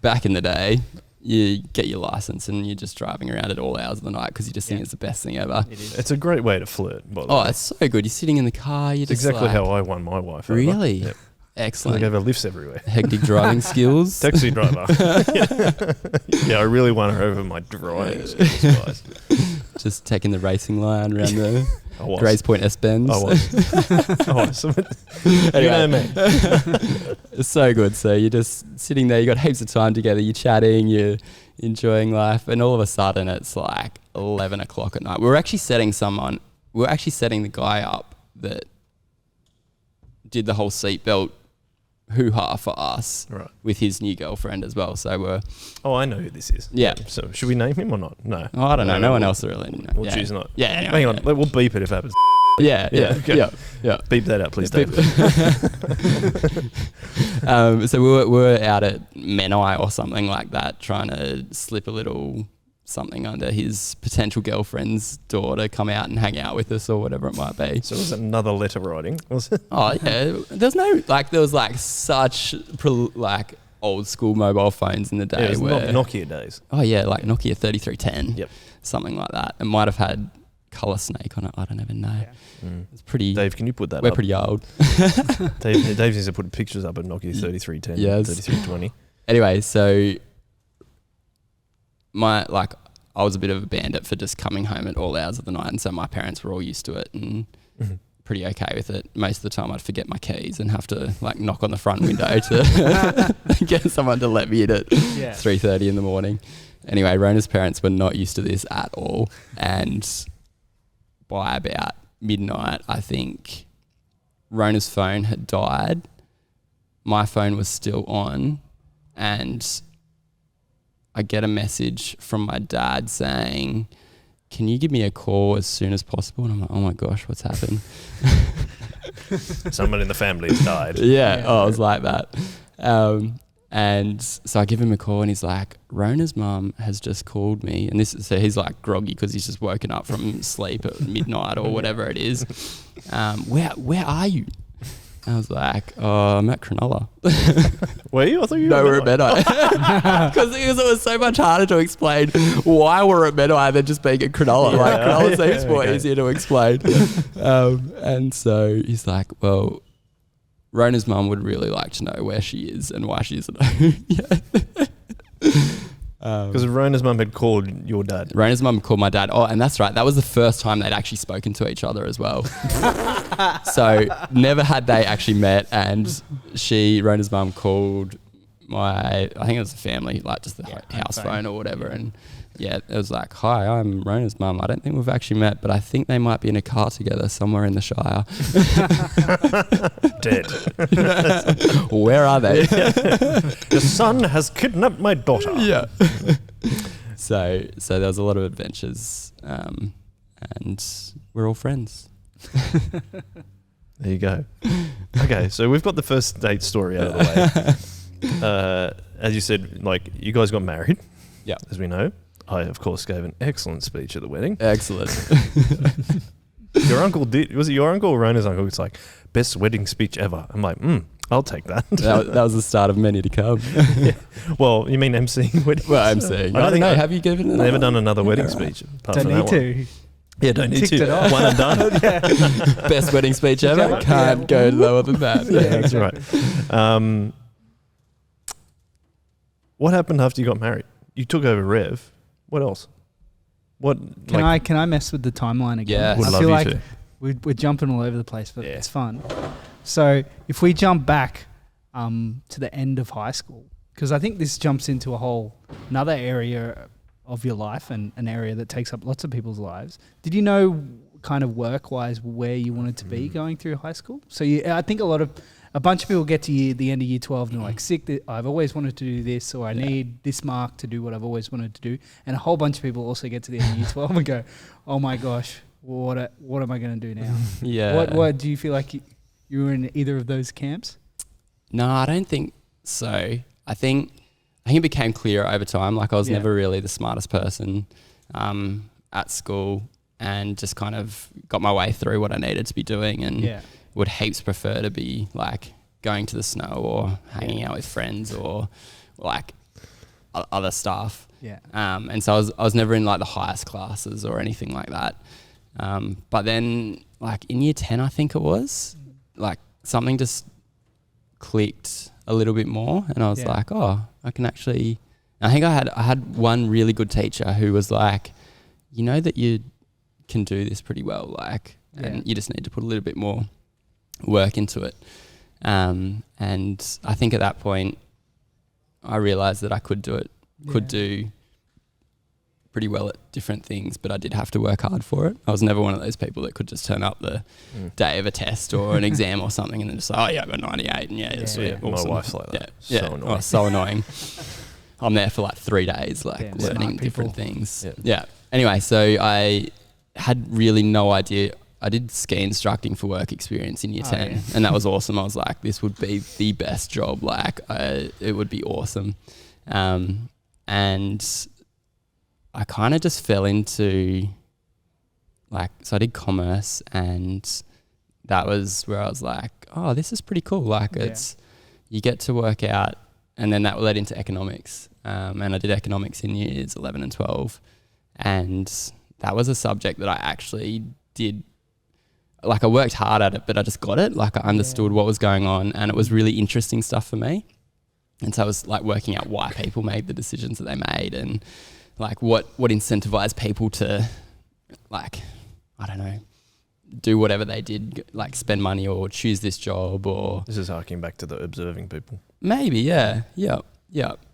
back in the day, you get your license and you're just driving around at all hours of the night because you just think it's the best thing ever. It is. It's a great way to flirt, by the way. It's so good. You're sitting in the car. It's exactly how I won my wife over. Really? Yep. Excellent. I gave her lifts everywhere. Hectic driving skills. Taxi driver. Yeah, I really won her over my driving skills, guys. Just taking the racing line around the Grays Point S-Bends. I was. Anyway. You know me. It's so good. So you're just sitting there, you got heaps of time together, you're chatting, you're enjoying life, and all of a sudden it's like 11 o'clock at night. We were actually setting the guy up that did the whole seatbelt hoo-ha for us with his new girlfriend as well. So we're... Oh, I know who this is. Yeah. So should we name him or not? No. Oh, I don't know. No one else really knows. We'll choose not. Yeah. Anyway, hang on. We'll beep it if it happens. Yeah. Beep that out, please, David. So we were out at Menai or something like that, trying to slip a little something under his potential girlfriend's door to come out and hang out with us or whatever it might be. So it was another letter writing, was it? Oh yeah, there was such old school mobile phones in the day. Yeah, it was Nokia days. Oh yeah, like Nokia 3310. Yep. Something like that. It might have had Colour Snake on it. I don't even know. Yeah. It's pretty. Dave, can you put that We're up? pretty old. Dave needs to put pictures up of Nokia 3310, 3320. Anyway, so I was a bit of a bandit for just coming home at all hours of the night, and so my parents were all used to it and pretty okay with it. Most of the time I'd forget my keys and have to knock on the front window to get someone to let me in at 3:30 in the morning. Anyway, Rona's parents were not used to this at all, and by about midnight, I think Rona's phone had died. My phone was still on, and I get a message from my dad saying, "Can you give me a call as soon as possible?" And I'm like, "Oh my gosh, what's happened?" Someone in the family has died. Yeah, I was like that. And so I give him a call and he's like, Rona's mum has just called me. And so he's like groggy because he's just woken up from sleep at midnight or whatever it is. Where are you? I was like, oh, I'm at Cronulla. Were you? I thought you were No, we're at Menai. Because it was so much harder to explain why we're at Menai than just being at Cronulla. Yeah. Like, Cronulla seems more Okay. easier to explain. And so he's like, well, Rona's mum would really like to know where she is and why she isn't home yet. Because Rona's mum had called your dad. Rona's mum called my dad. Oh, and that's right. That was the first time they'd actually spoken to each other as well. So never had they actually met. And Rona's mum called I think it was the family, like just the house phone or whatever. And yeah, it was like, hi, I'm Rona's mum. I don't think we've actually met, but I think they might be in a car together somewhere in the Shire. Dead. Where are they? Your son has kidnapped my daughter. Yeah. So there was a lot of adventures, and we're all friends. There you go. Okay, so we've got the first date story out of the way. As you said, like, you guys got married. Yeah. As we know. I, of course, gave an excellent speech at the wedding. Excellent. Your uncle did. Was it your uncle or Rona's uncle? It's like, best wedding speech ever. I'm like, I'll take that. that was the start of many to come. Yeah. Well, you mean emceeing wedding? Well, I'm saying. I don't think have you given I've never done another wedding speech. Apart Don't from need that to. One. Yeah, don't need Ticked to. it off. One and done. Best wedding speech ever? Can't go lower than that. Yeah, that's right. What happened after you got married? You took over Rev. What else? Can I mess with the timeline again? Yes. Would I love feel you like to. we're jumping all over the place, but Yeah. it's fun. So if we jump back to the end of high school, because I think this jumps into another area of your life and an area that takes up lots of people's lives. Did you know kind of work-wise where you wanted to be going through high school? So I think a bunch of people get to the end of year 12 and they're like, sick, I've always wanted to do this, or I need this mark to do what I've always wanted to do. And a whole bunch of people also get to the end of year 12 and go, oh my gosh, what am I going to do now? Yeah. What do you feel like you were in either of those camps? No, I don't think so. I think it became clear over time. Like, I was never really the smartest person at school, and just kind of got my way through what I needed to be doing, and would heaps prefer to be like going to the snow or hanging out with friends or like other stuff. Yeah. And so I was never in like the highest classes or anything like that. But then like in year 10, I think it was, like something just clicked a little bit more, and I was like, oh, I can actually, I think I had one really good teacher who was like, you know that you can do this pretty well, like, and you just need to put a little bit more work into it. And I think at that point I realized that I could do it, could do pretty well at different things, but I did have to work hard for it. I was never one of those people that could just turn up the day of a test or an exam or something and then just, oh yeah, I got 98 and it's awesome. My wife's like that. Yeah. So annoying. Oh, so annoying. I'm there for like 3 days, like learning different things. Yeah. Anyway, so I had really no idea. I did ski instructing for work experience in year 10 and that was awesome. I was like, this would be the best job. Like it would be awesome. And I kind of just fell into like, so I did commerce, and that was where I was like, oh, this is pretty cool. Like it's, you get to work out, and then that led into economics. And I did economics in years 11 and 12. And that was a subject that I actually did, like I worked hard at it, but I just got it. Like I understood what was going on, and it was really interesting stuff for me. And so I was like working out why people made the decisions that they made, and like what incentivized people to, like, I don't know, do whatever they did, like spend money or choose this job or... This is harking back to the observing people. Maybe, yeah.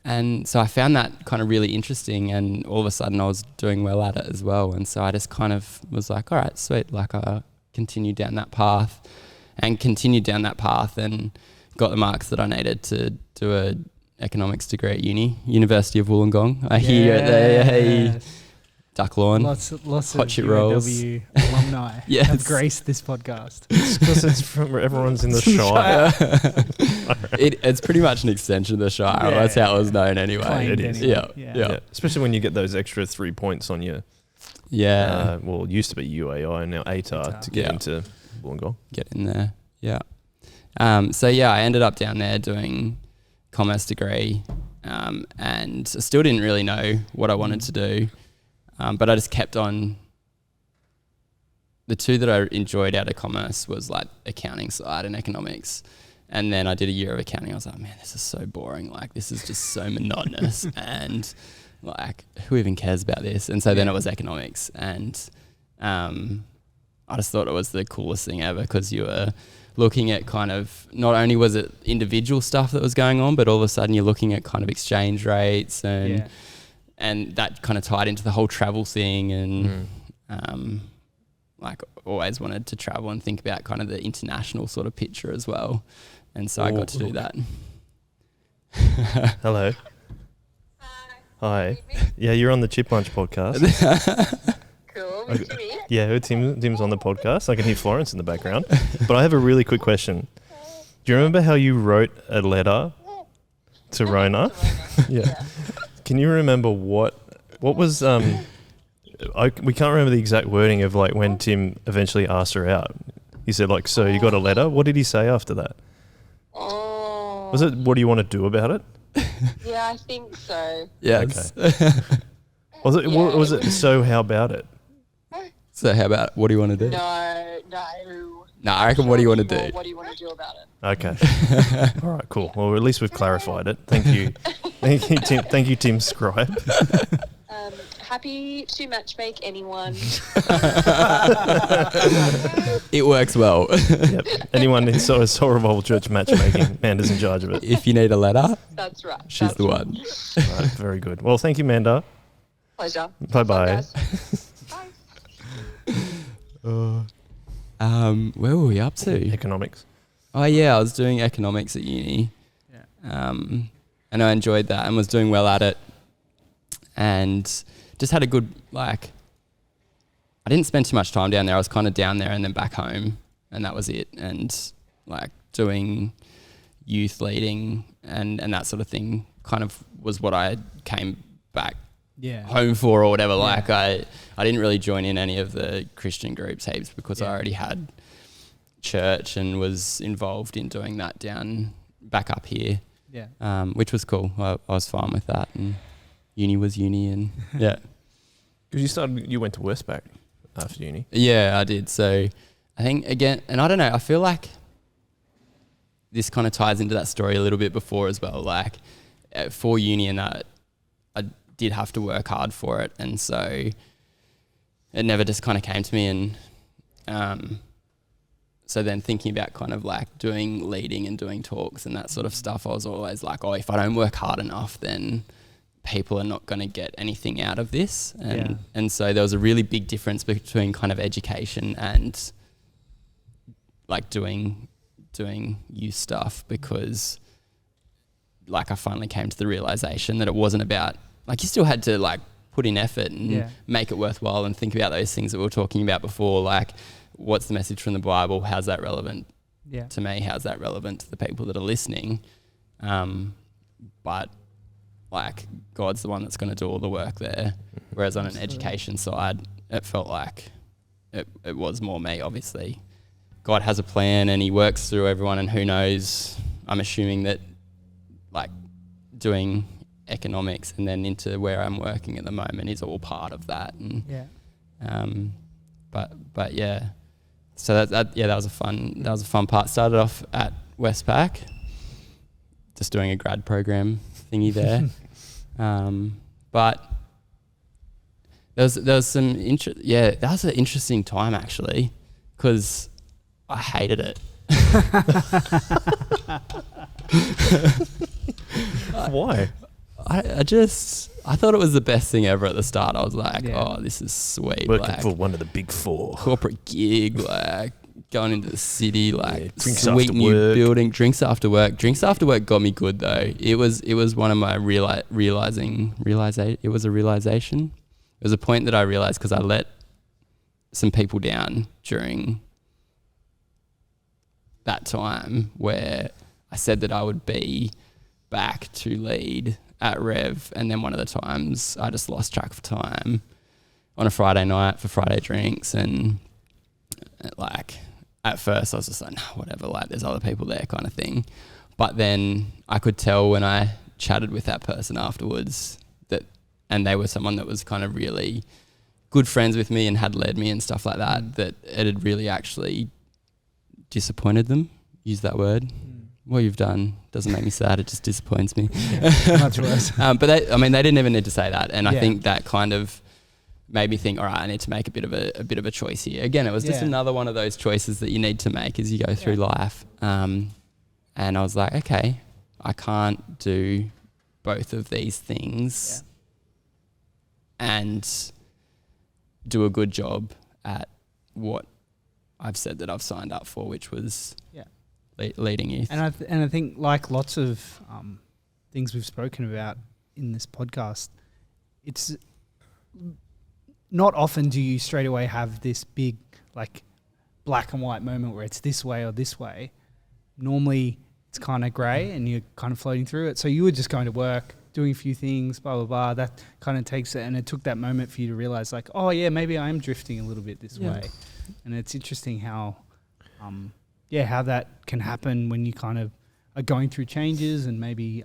And so I found that kind of really interesting, and all of a sudden I was doing well at it as well. And so I just kind of was like, all right, sweet. Like I continued down that path and got the marks that I needed to do a economics degree at University of Wollongong. I hear it there. Hey. duck lawn. Lots hot of shit rolls. UNW alumni Yes. have graced this podcast. It's because it's from everyone's in the Shire. It's pretty much an extension of the Shire. Yeah. That's how it was known anyway. Claimed It is. anyway. Yeah. Especially when you get those extra 3 points on your, Yeah. well, it used to be UAI and now ATAR to get into Wollongong. Get in there. Yeah. So I ended up down there doing commerce degree, and I still didn't really know what I wanted to do, but I just kept on. The two that I enjoyed out of commerce was like accounting side and economics, and then I did a year of accounting. I was like, man, this is so boring. Like, this is just so monotonous, and like, who even cares about this? And so then it was economics, and I just thought it was the coolest thing ever, because you were looking at kind of, not only was it individual stuff that was going on, but all of a sudden you're looking at kind of exchange rates and that kind of tied into the whole travel thing, and like, always wanted to travel and think about kind of the international sort of picture as well. And so I got to do that. Hello. Hi. Yeah, you're on the Chip Lunch podcast. Cool. With Jimmy. Yeah, Tim's on the podcast. I can hear Florence in the background. But I have a really quick question. Do you remember how you wrote a letter to Rona? Yeah. Can you remember what was we can't remember the exact wording of like when Tim eventually asked her out. He said like, so you got a letter? What did he say after that? Oh. Was it, what do you want to do about it? Yeah, I think so. Yes. Okay. Was it so how about it? So how about, what do you want to do? No. I reckon, what do you want to do? What do you want to do about it? Okay. All right, cool. Well, at least we've clarified it. Thank you. Thank you, Tim. Thank you, Tim Scribe. Happy to matchmake anyone. It works well. Yep. Anyone in Soul Revolver Church matchmaking, Amanda's in charge of it. If you need a letter, That's right. she's the one. All right, very good. Well, thank you, Amanda. Pleasure. Bye-bye. Bye. Where were we up to? Economics. Oh yeah, I was doing economics at uni. And I enjoyed that and was doing well at it. And just had a good, like, I didn't spend too much time down there. I was kind of down there and then back home, and that was it. And like doing youth leading and that sort of thing kind of was what I came back home for or whatever. Like I didn't really join in any of the Christian groups heaps because I already had church and was involved in doing that down back up here. Yeah. Which was cool. I was fine with that, and uni was uni, and yeah. Because you went to Westpac after uni. Yeah, I did. So I think again, and I don't know, I feel like this kind of ties into that story a little bit before as well. Like for uni and that, I did have to work hard for it, and so it never just kind of came to me. And so then thinking about kind of like doing leading and doing talks and that sort of stuff, I was always like, oh, if I don't work hard enough, then people are not going to get anything out of this. And so there was a really big difference between kind of education and like doing youth stuff, because like I finally came to the realization that it wasn't about, like, you still had to like put in effort and make it worthwhile and think about those things that we were talking about before, like what's the message from the Bible, how's that relevant to me, how's that relevant to the people that are listening, but like God's the one that's going to do all the work there. Whereas on an education side, it felt like it was more me. Obviously God has a plan and he works through everyone, and who knows, I'm assuming that like doing economics and then into where I'm working at the moment is all part of that. And but yeah, so that was a fun part. Started off at Westpac, just doing a grad program thingy there. But there was some that was an interesting time actually, because I hated it. Why? I thought it was the best thing ever at the start. I was like, oh, this is sweet. Working like, for one of the big four. Corporate gig, like going into the city, like drinks sweet after new work. building, drinks after work. Drinks after work got me good though. It was one of my realization. It was a realization was a point that I realized, because I let some people down during that time, where I said that I would be back to lead at Rev, and then one of the times I just lost track of time on a Friday night for Friday drinks, and like at first I was just like, no, whatever, like there's other people there kind of thing. But then I could tell when I chatted with that person afterwards that, and they were someone that was kind of really good friends with me and had led me and stuff like that, that it had really actually disappointed them, use that word. What you've done doesn't make me sad, it just disappoints me. Much worse. But they didn't even need to say that, and I think that kind of made me think, all right, I need to make a bit of a choice here. Again, it was just another one of those choices that you need to make as you go through life. And I was like, okay, I can't do both of these things and do a good job at what I've said that I've signed up for, which was leading youth. And I think, like lots of things we've spoken about in this podcast, it's not often do you straight away have this big like black and white moment where it's this way or this way. Normally it's kind of grey and you're kind of floating through it. So you were just going to work, doing a few things, blah, blah, blah. That kind of takes it. And it took that moment for you to realise like, oh yeah, maybe I am drifting a little bit this way. And it's interesting how, how that can happen when you kind of are going through changes, and maybe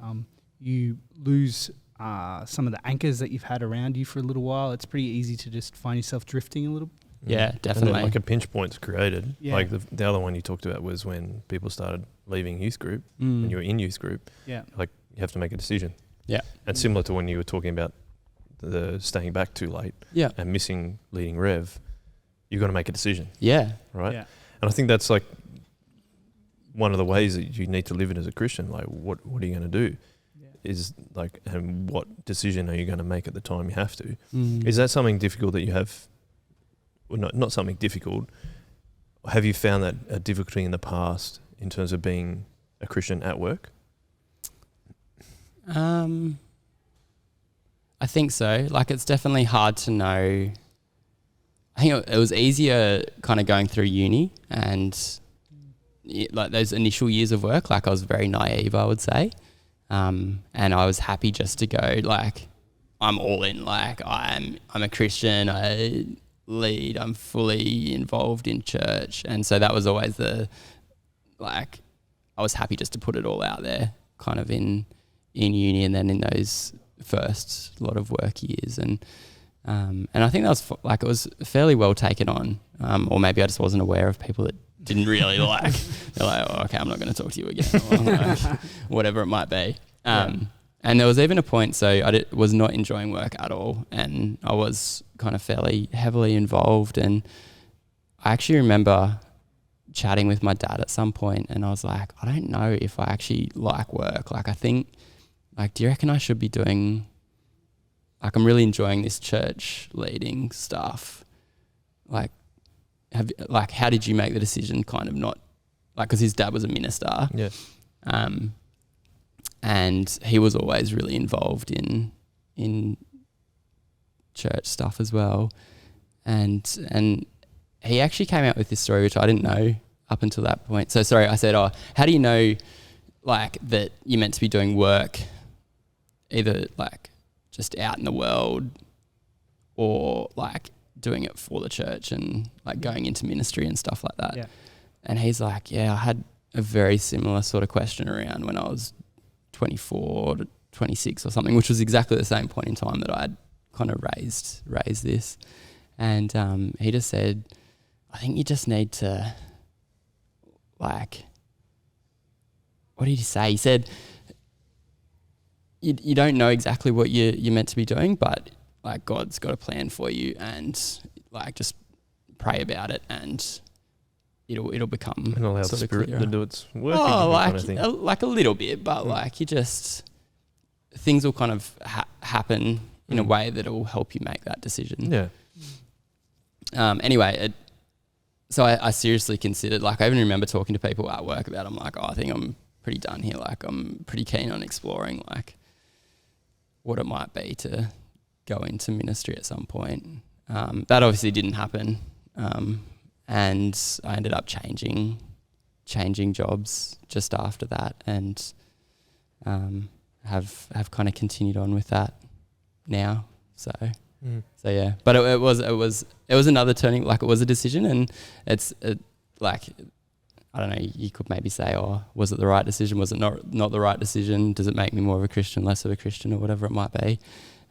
you lose some of the anchors that you've had around you for a little while. It's pretty easy to just find yourself drifting a little. Yeah, definitely. And then, like a pinch point's created. Yeah. Like the other one you talked about was when people started leaving youth group, when you were in youth group. Yeah. Like you have to make a decision. Yeah. And similar to when you were talking about the staying back too late and missing leading Rev, you've got to make a decision. Yeah. Right? Yeah. And I think that's like one of the ways that you need to live it as a Christian. Like what are you going to do? Is like, and what decision are you going to make at the time you have to? Is that something difficult that you have? Well, not something difficult. Have you found that a difficulty in the past in terms of being a Christian at work? I think so. Like it's definitely hard to know. I think it was easier kind of going through uni and like those initial years of work. Like I was very naive, I would say. And I was happy just to go like, I'm all in, like I'm a Christian, I lead, I'm fully involved in church. And so that was always I was happy just to put it all out there kind of in uni and then in those first lot of work years. And I think that was it was fairly well taken on. Or maybe I just wasn't aware of people that didn't really like, they're like, oh, okay, I'm not going to talk to you again, or like, whatever it might be. And there was even a point, so I was not enjoying work at all, and I was kind of fairly heavily involved. And I actually remember chatting with my dad at some point, and I was like, I don't know if I actually like work. Like, I think, like, do you reckon I should be doing, like, I'm really enjoying this church leading stuff. Like, how did you make the decision kind of not, like, because his dad was a minister. Yeah. And he was always really involved in church stuff as well. And he actually came out with this story, which I didn't know up until that point. So, sorry, I said, how do you know, like, that you're meant to be doing work either, like, just out in the world or, like, doing it for the church and, like, going into ministry and stuff like that? Yeah. And he's like, I had a very similar sort of question around when I was 24 to 26 or something, which was exactly the same point in time that I'd kind of raised this. And he just said, I think you just need to, like, what did he say? He said, you don't know exactly what you're meant to be doing, but, like, God's got a plan for you, and, like, just pray about it, and it'll become, and allow the Spirit to do its work. Like a little bit, but like you just, things will kind of happen in a way that will help you make that decision. Yeah. Anyway, so I seriously considered, like, I even remember talking to people at work about it. I'm like, I think I'm pretty done here. Like, I'm pretty keen on exploring, like, what it might be to go into ministry at some point. That obviously didn't happen, and I ended up changing jobs just after that, and have kind of continued on with that now. So yeah, but it was another turning, like it was a decision, and like, I don't know, you could maybe say, oh, was it the right decision? Was it not the right decision? Does it make me more of a Christian, less of a Christian, or whatever it might be?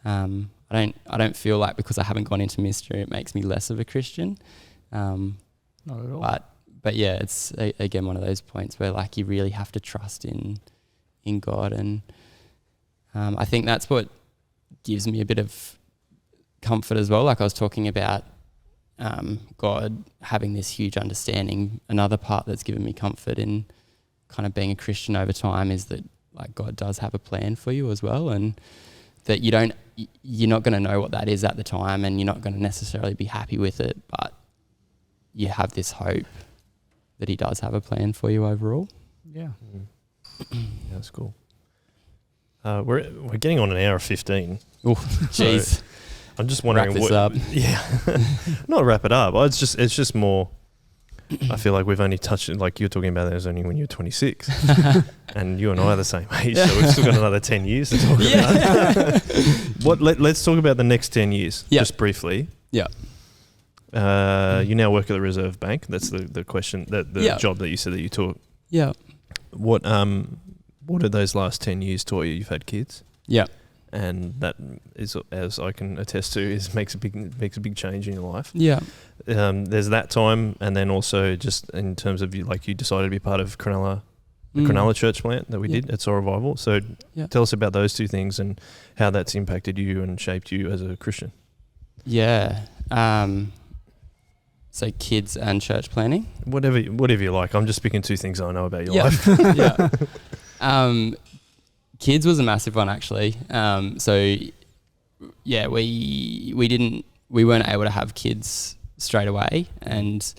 I don't feel like because I haven't gone into ministry, it makes me less of a Christian. Not at all. But yeah, it's again one of those points where like you really have to trust in God, and I think that's what gives me a bit of comfort as well. Like I was talking about God having this huge understanding. Another part that's given me comfort in kind of being a Christian over time is that like God does have a plan for you as well, and that you're not going to know what that is at the time, and you're not going to necessarily be happy with it, but you have this hope that he does have a plan for you overall. Yeah. Yeah, that's cool. We're getting on an hour 15. Oh, jeez. So I'm just wondering wrap this up. Yeah, not wrap it up. It's just more. I feel like we've only touched it. Like you're talking about, that was only when you were 26, and you and I are the same age, so we've still got another 10 years to talk about. Let's talk about the next 10 years, just briefly. Yeah. You now work at the Reserve Bank. That's the question. The job that you said that you took. Yeah. What have those last 10 years taught you? You've had kids. Yeah. And that is, as I can attest to, makes a big change in your life. Yeah. There's that time, and then also just in terms of you decided to be part of Cronulla, the Cronulla church plant that we did at Soul Revival. So tell us about those two things and how that's impacted you and shaped you as a Christian. Yeah. So kids and church planning? Whatever you like. I'm just picking two things I know about your life. Yeah. Kids was a massive one actually. So yeah, we weren't able to have kids straight away, and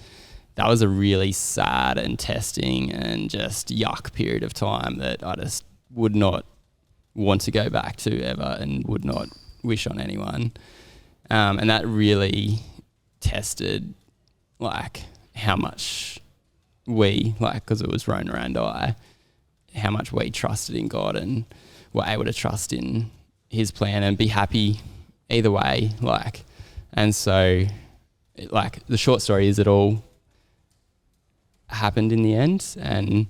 that was a really sad and testing and just yuck period of time that I just would not want to go back to ever, and would not wish on anyone. And that really tested like how much we, like, because it was Rona and I, how much we trusted in God and were able to trust in his plan and be happy either way. Like, and so like the short story is it all happened in the end, and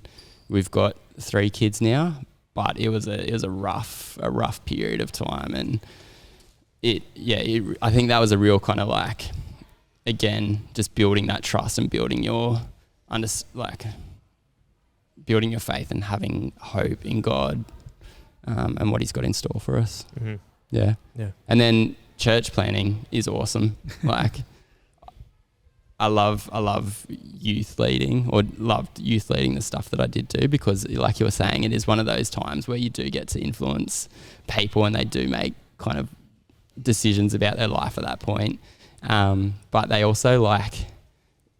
we've got 3 kids now, but it was a rough period of time, and I think that was a real kind of like, again, just building that trust and building your building your faith and having hope in God and what he's got in store for us. Mm-hmm. Yeah. Yeah. And then church planning is awesome. Like I love youth leading, or loved youth leading, the stuff that I did do, because like you were saying, it is one of those times where you do get to influence people and they do make kind of decisions about their life at that point. But they also, like,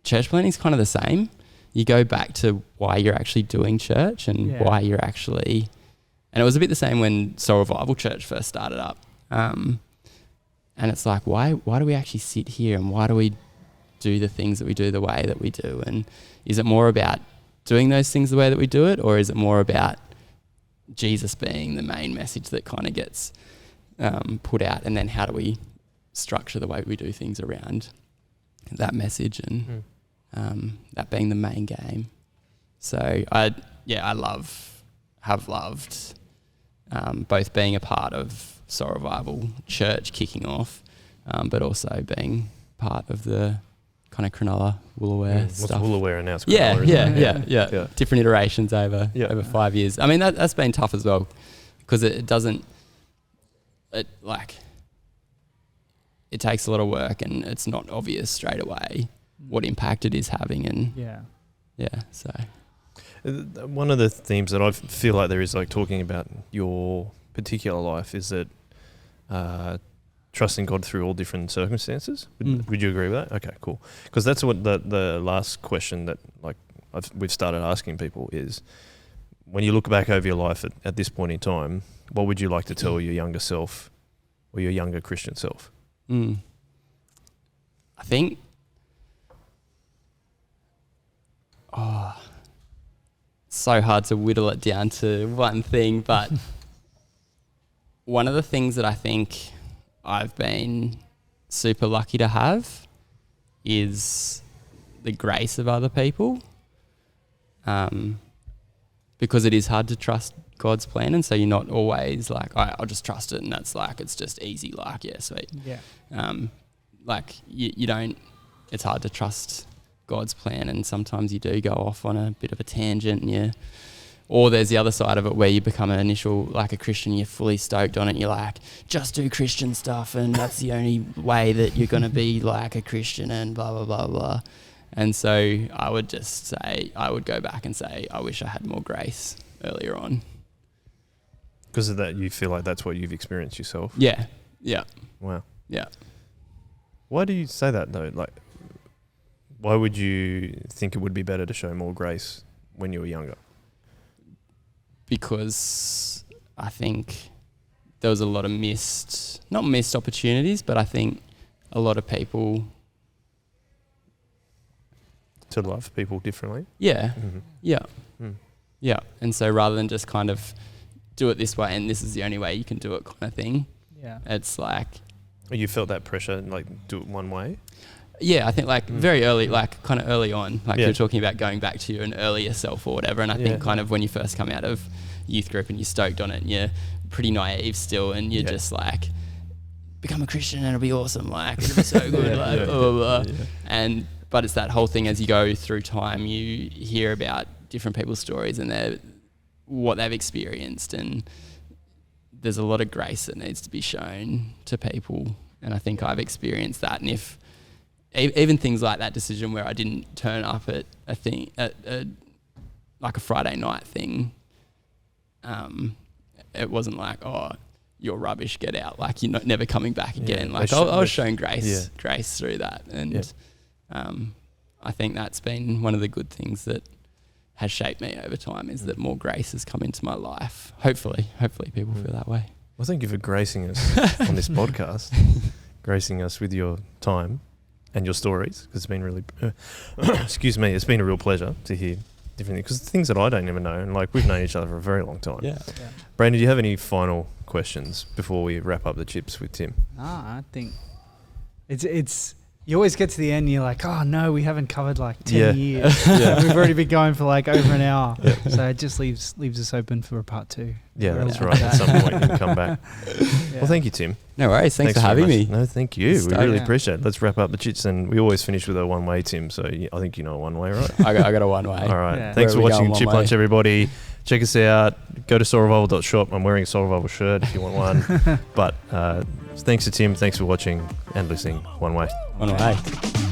church planning is kind of the same. You go back to why you're actually doing church and why you're actually, and it was a bit the same when Soul Revival Church first started up. And it's like, why do we actually sit here, and why do we do the things that we do the way that we do? And is it more about doing those things the way that we do it, or is it more about Jesus being the main message that kind of gets put out, and then how do we structure the way we do things around that message and that being the main game? So have loved both being a part of Soul Revival Church kicking off, but also being part of the kind of Cronulla Woolooware stuff. What's Woolooware and now it's Cronulla, yeah. Different iterations over 5 years. I mean, that's been tough as well, because it takes a lot of work, and it's not obvious straight away what impact it is having. And so one of the themes that I feel like there is, like, talking about your particular life, is that trusting God through all different circumstances. Would you agree with that? Okay, cool. Because that's what the last question that we've started asking people is, when you look back over your life at this point in time, what would you like to tell your younger self, or your younger Christian self? I think, so hard to whittle it down to one thing, but one of the things that I think I've been super lucky to have is the grace of other people, because it is hard to trust God's plan, and so you're not always like, I'll just trust it, and that's like, it's just easy, like, yeah, sweet. Yeah. Like you don't, it's hard to trust God's plan, and sometimes you do go off on a bit of a tangent, and or there's the other side of it where you become an initial, like a Christian, you're fully stoked on it, you're like, just do Christian stuff, and that's the only way that you're going to be like a Christian, and blah, blah, blah, blah. And so I would just say, I would go back and say, I wish I had more grace earlier on. Because of that, you feel like that's what you've experienced yourself? Yeah. Yeah. Wow. Yeah. Why do you say that though? Like, why would you think it would be better to show more grace when you were younger? Because I think there was a lot of not missed opportunities, but I think a lot of people... To love people differently? Yeah. Mm-hmm. Yeah. Mm. Yeah. And so rather than just kind of do it this way and this is the only way you can do it kind of thing, it's like... You felt that pressure, like, do it one way? Yeah, I think like very early, like kind of early on, like you're talking about going back to an earlier self or whatever. And I think kind of when you first come out of youth group and you're stoked on it and you're pretty naive still and you're just like, become a Christian and it'll be awesome, like it'll be so good, like blah, blah, blah. But it's that whole thing as you go through time, you hear about different people's stories and what they've experienced, and there's a lot of grace that needs to be shown to people. And I think I've experienced that. And if even things like that decision where I didn't turn up at a thing, like a Friday night thing, it wasn't like, oh, you're rubbish, get out, like you're never coming back again. Like I was shown grace through that. And I think that's been one of the good things that has shaped me over time, is that more grace has come into my life. Hopefully people feel that way. Well, thank you for gracing us on this podcast, gracing us with your time and your stories, because it's been really, excuse me, it's been a real pleasure to hear different things, because things that I don't even know, and like we've known each other for a very long time. Yeah. Brayden, do you have any final questions before we wrap up the chips with Tim? I think it's you always get to the end and you're like, oh no, we haven't covered like 10 years. We've already been going for like over an hour. So it just leaves us open for a part 2. Yeah, that's right. At some point you can come back. Well, thank you, Tim. No worries. Thanks for having me. No, thank you. We really appreciate it. Let's wrap up the chits, and we always finish with a one-way, Tim. So I think you know a one-way, right? I got a one-way. All right. Yeah. Thanks for watching Chip Lunch, everybody. Check us out. Go to soulrevival.shop. I'm wearing a Soul Revival shirt if you want one. But thanks to Tim. Thanks for watching and listening. One way. One way.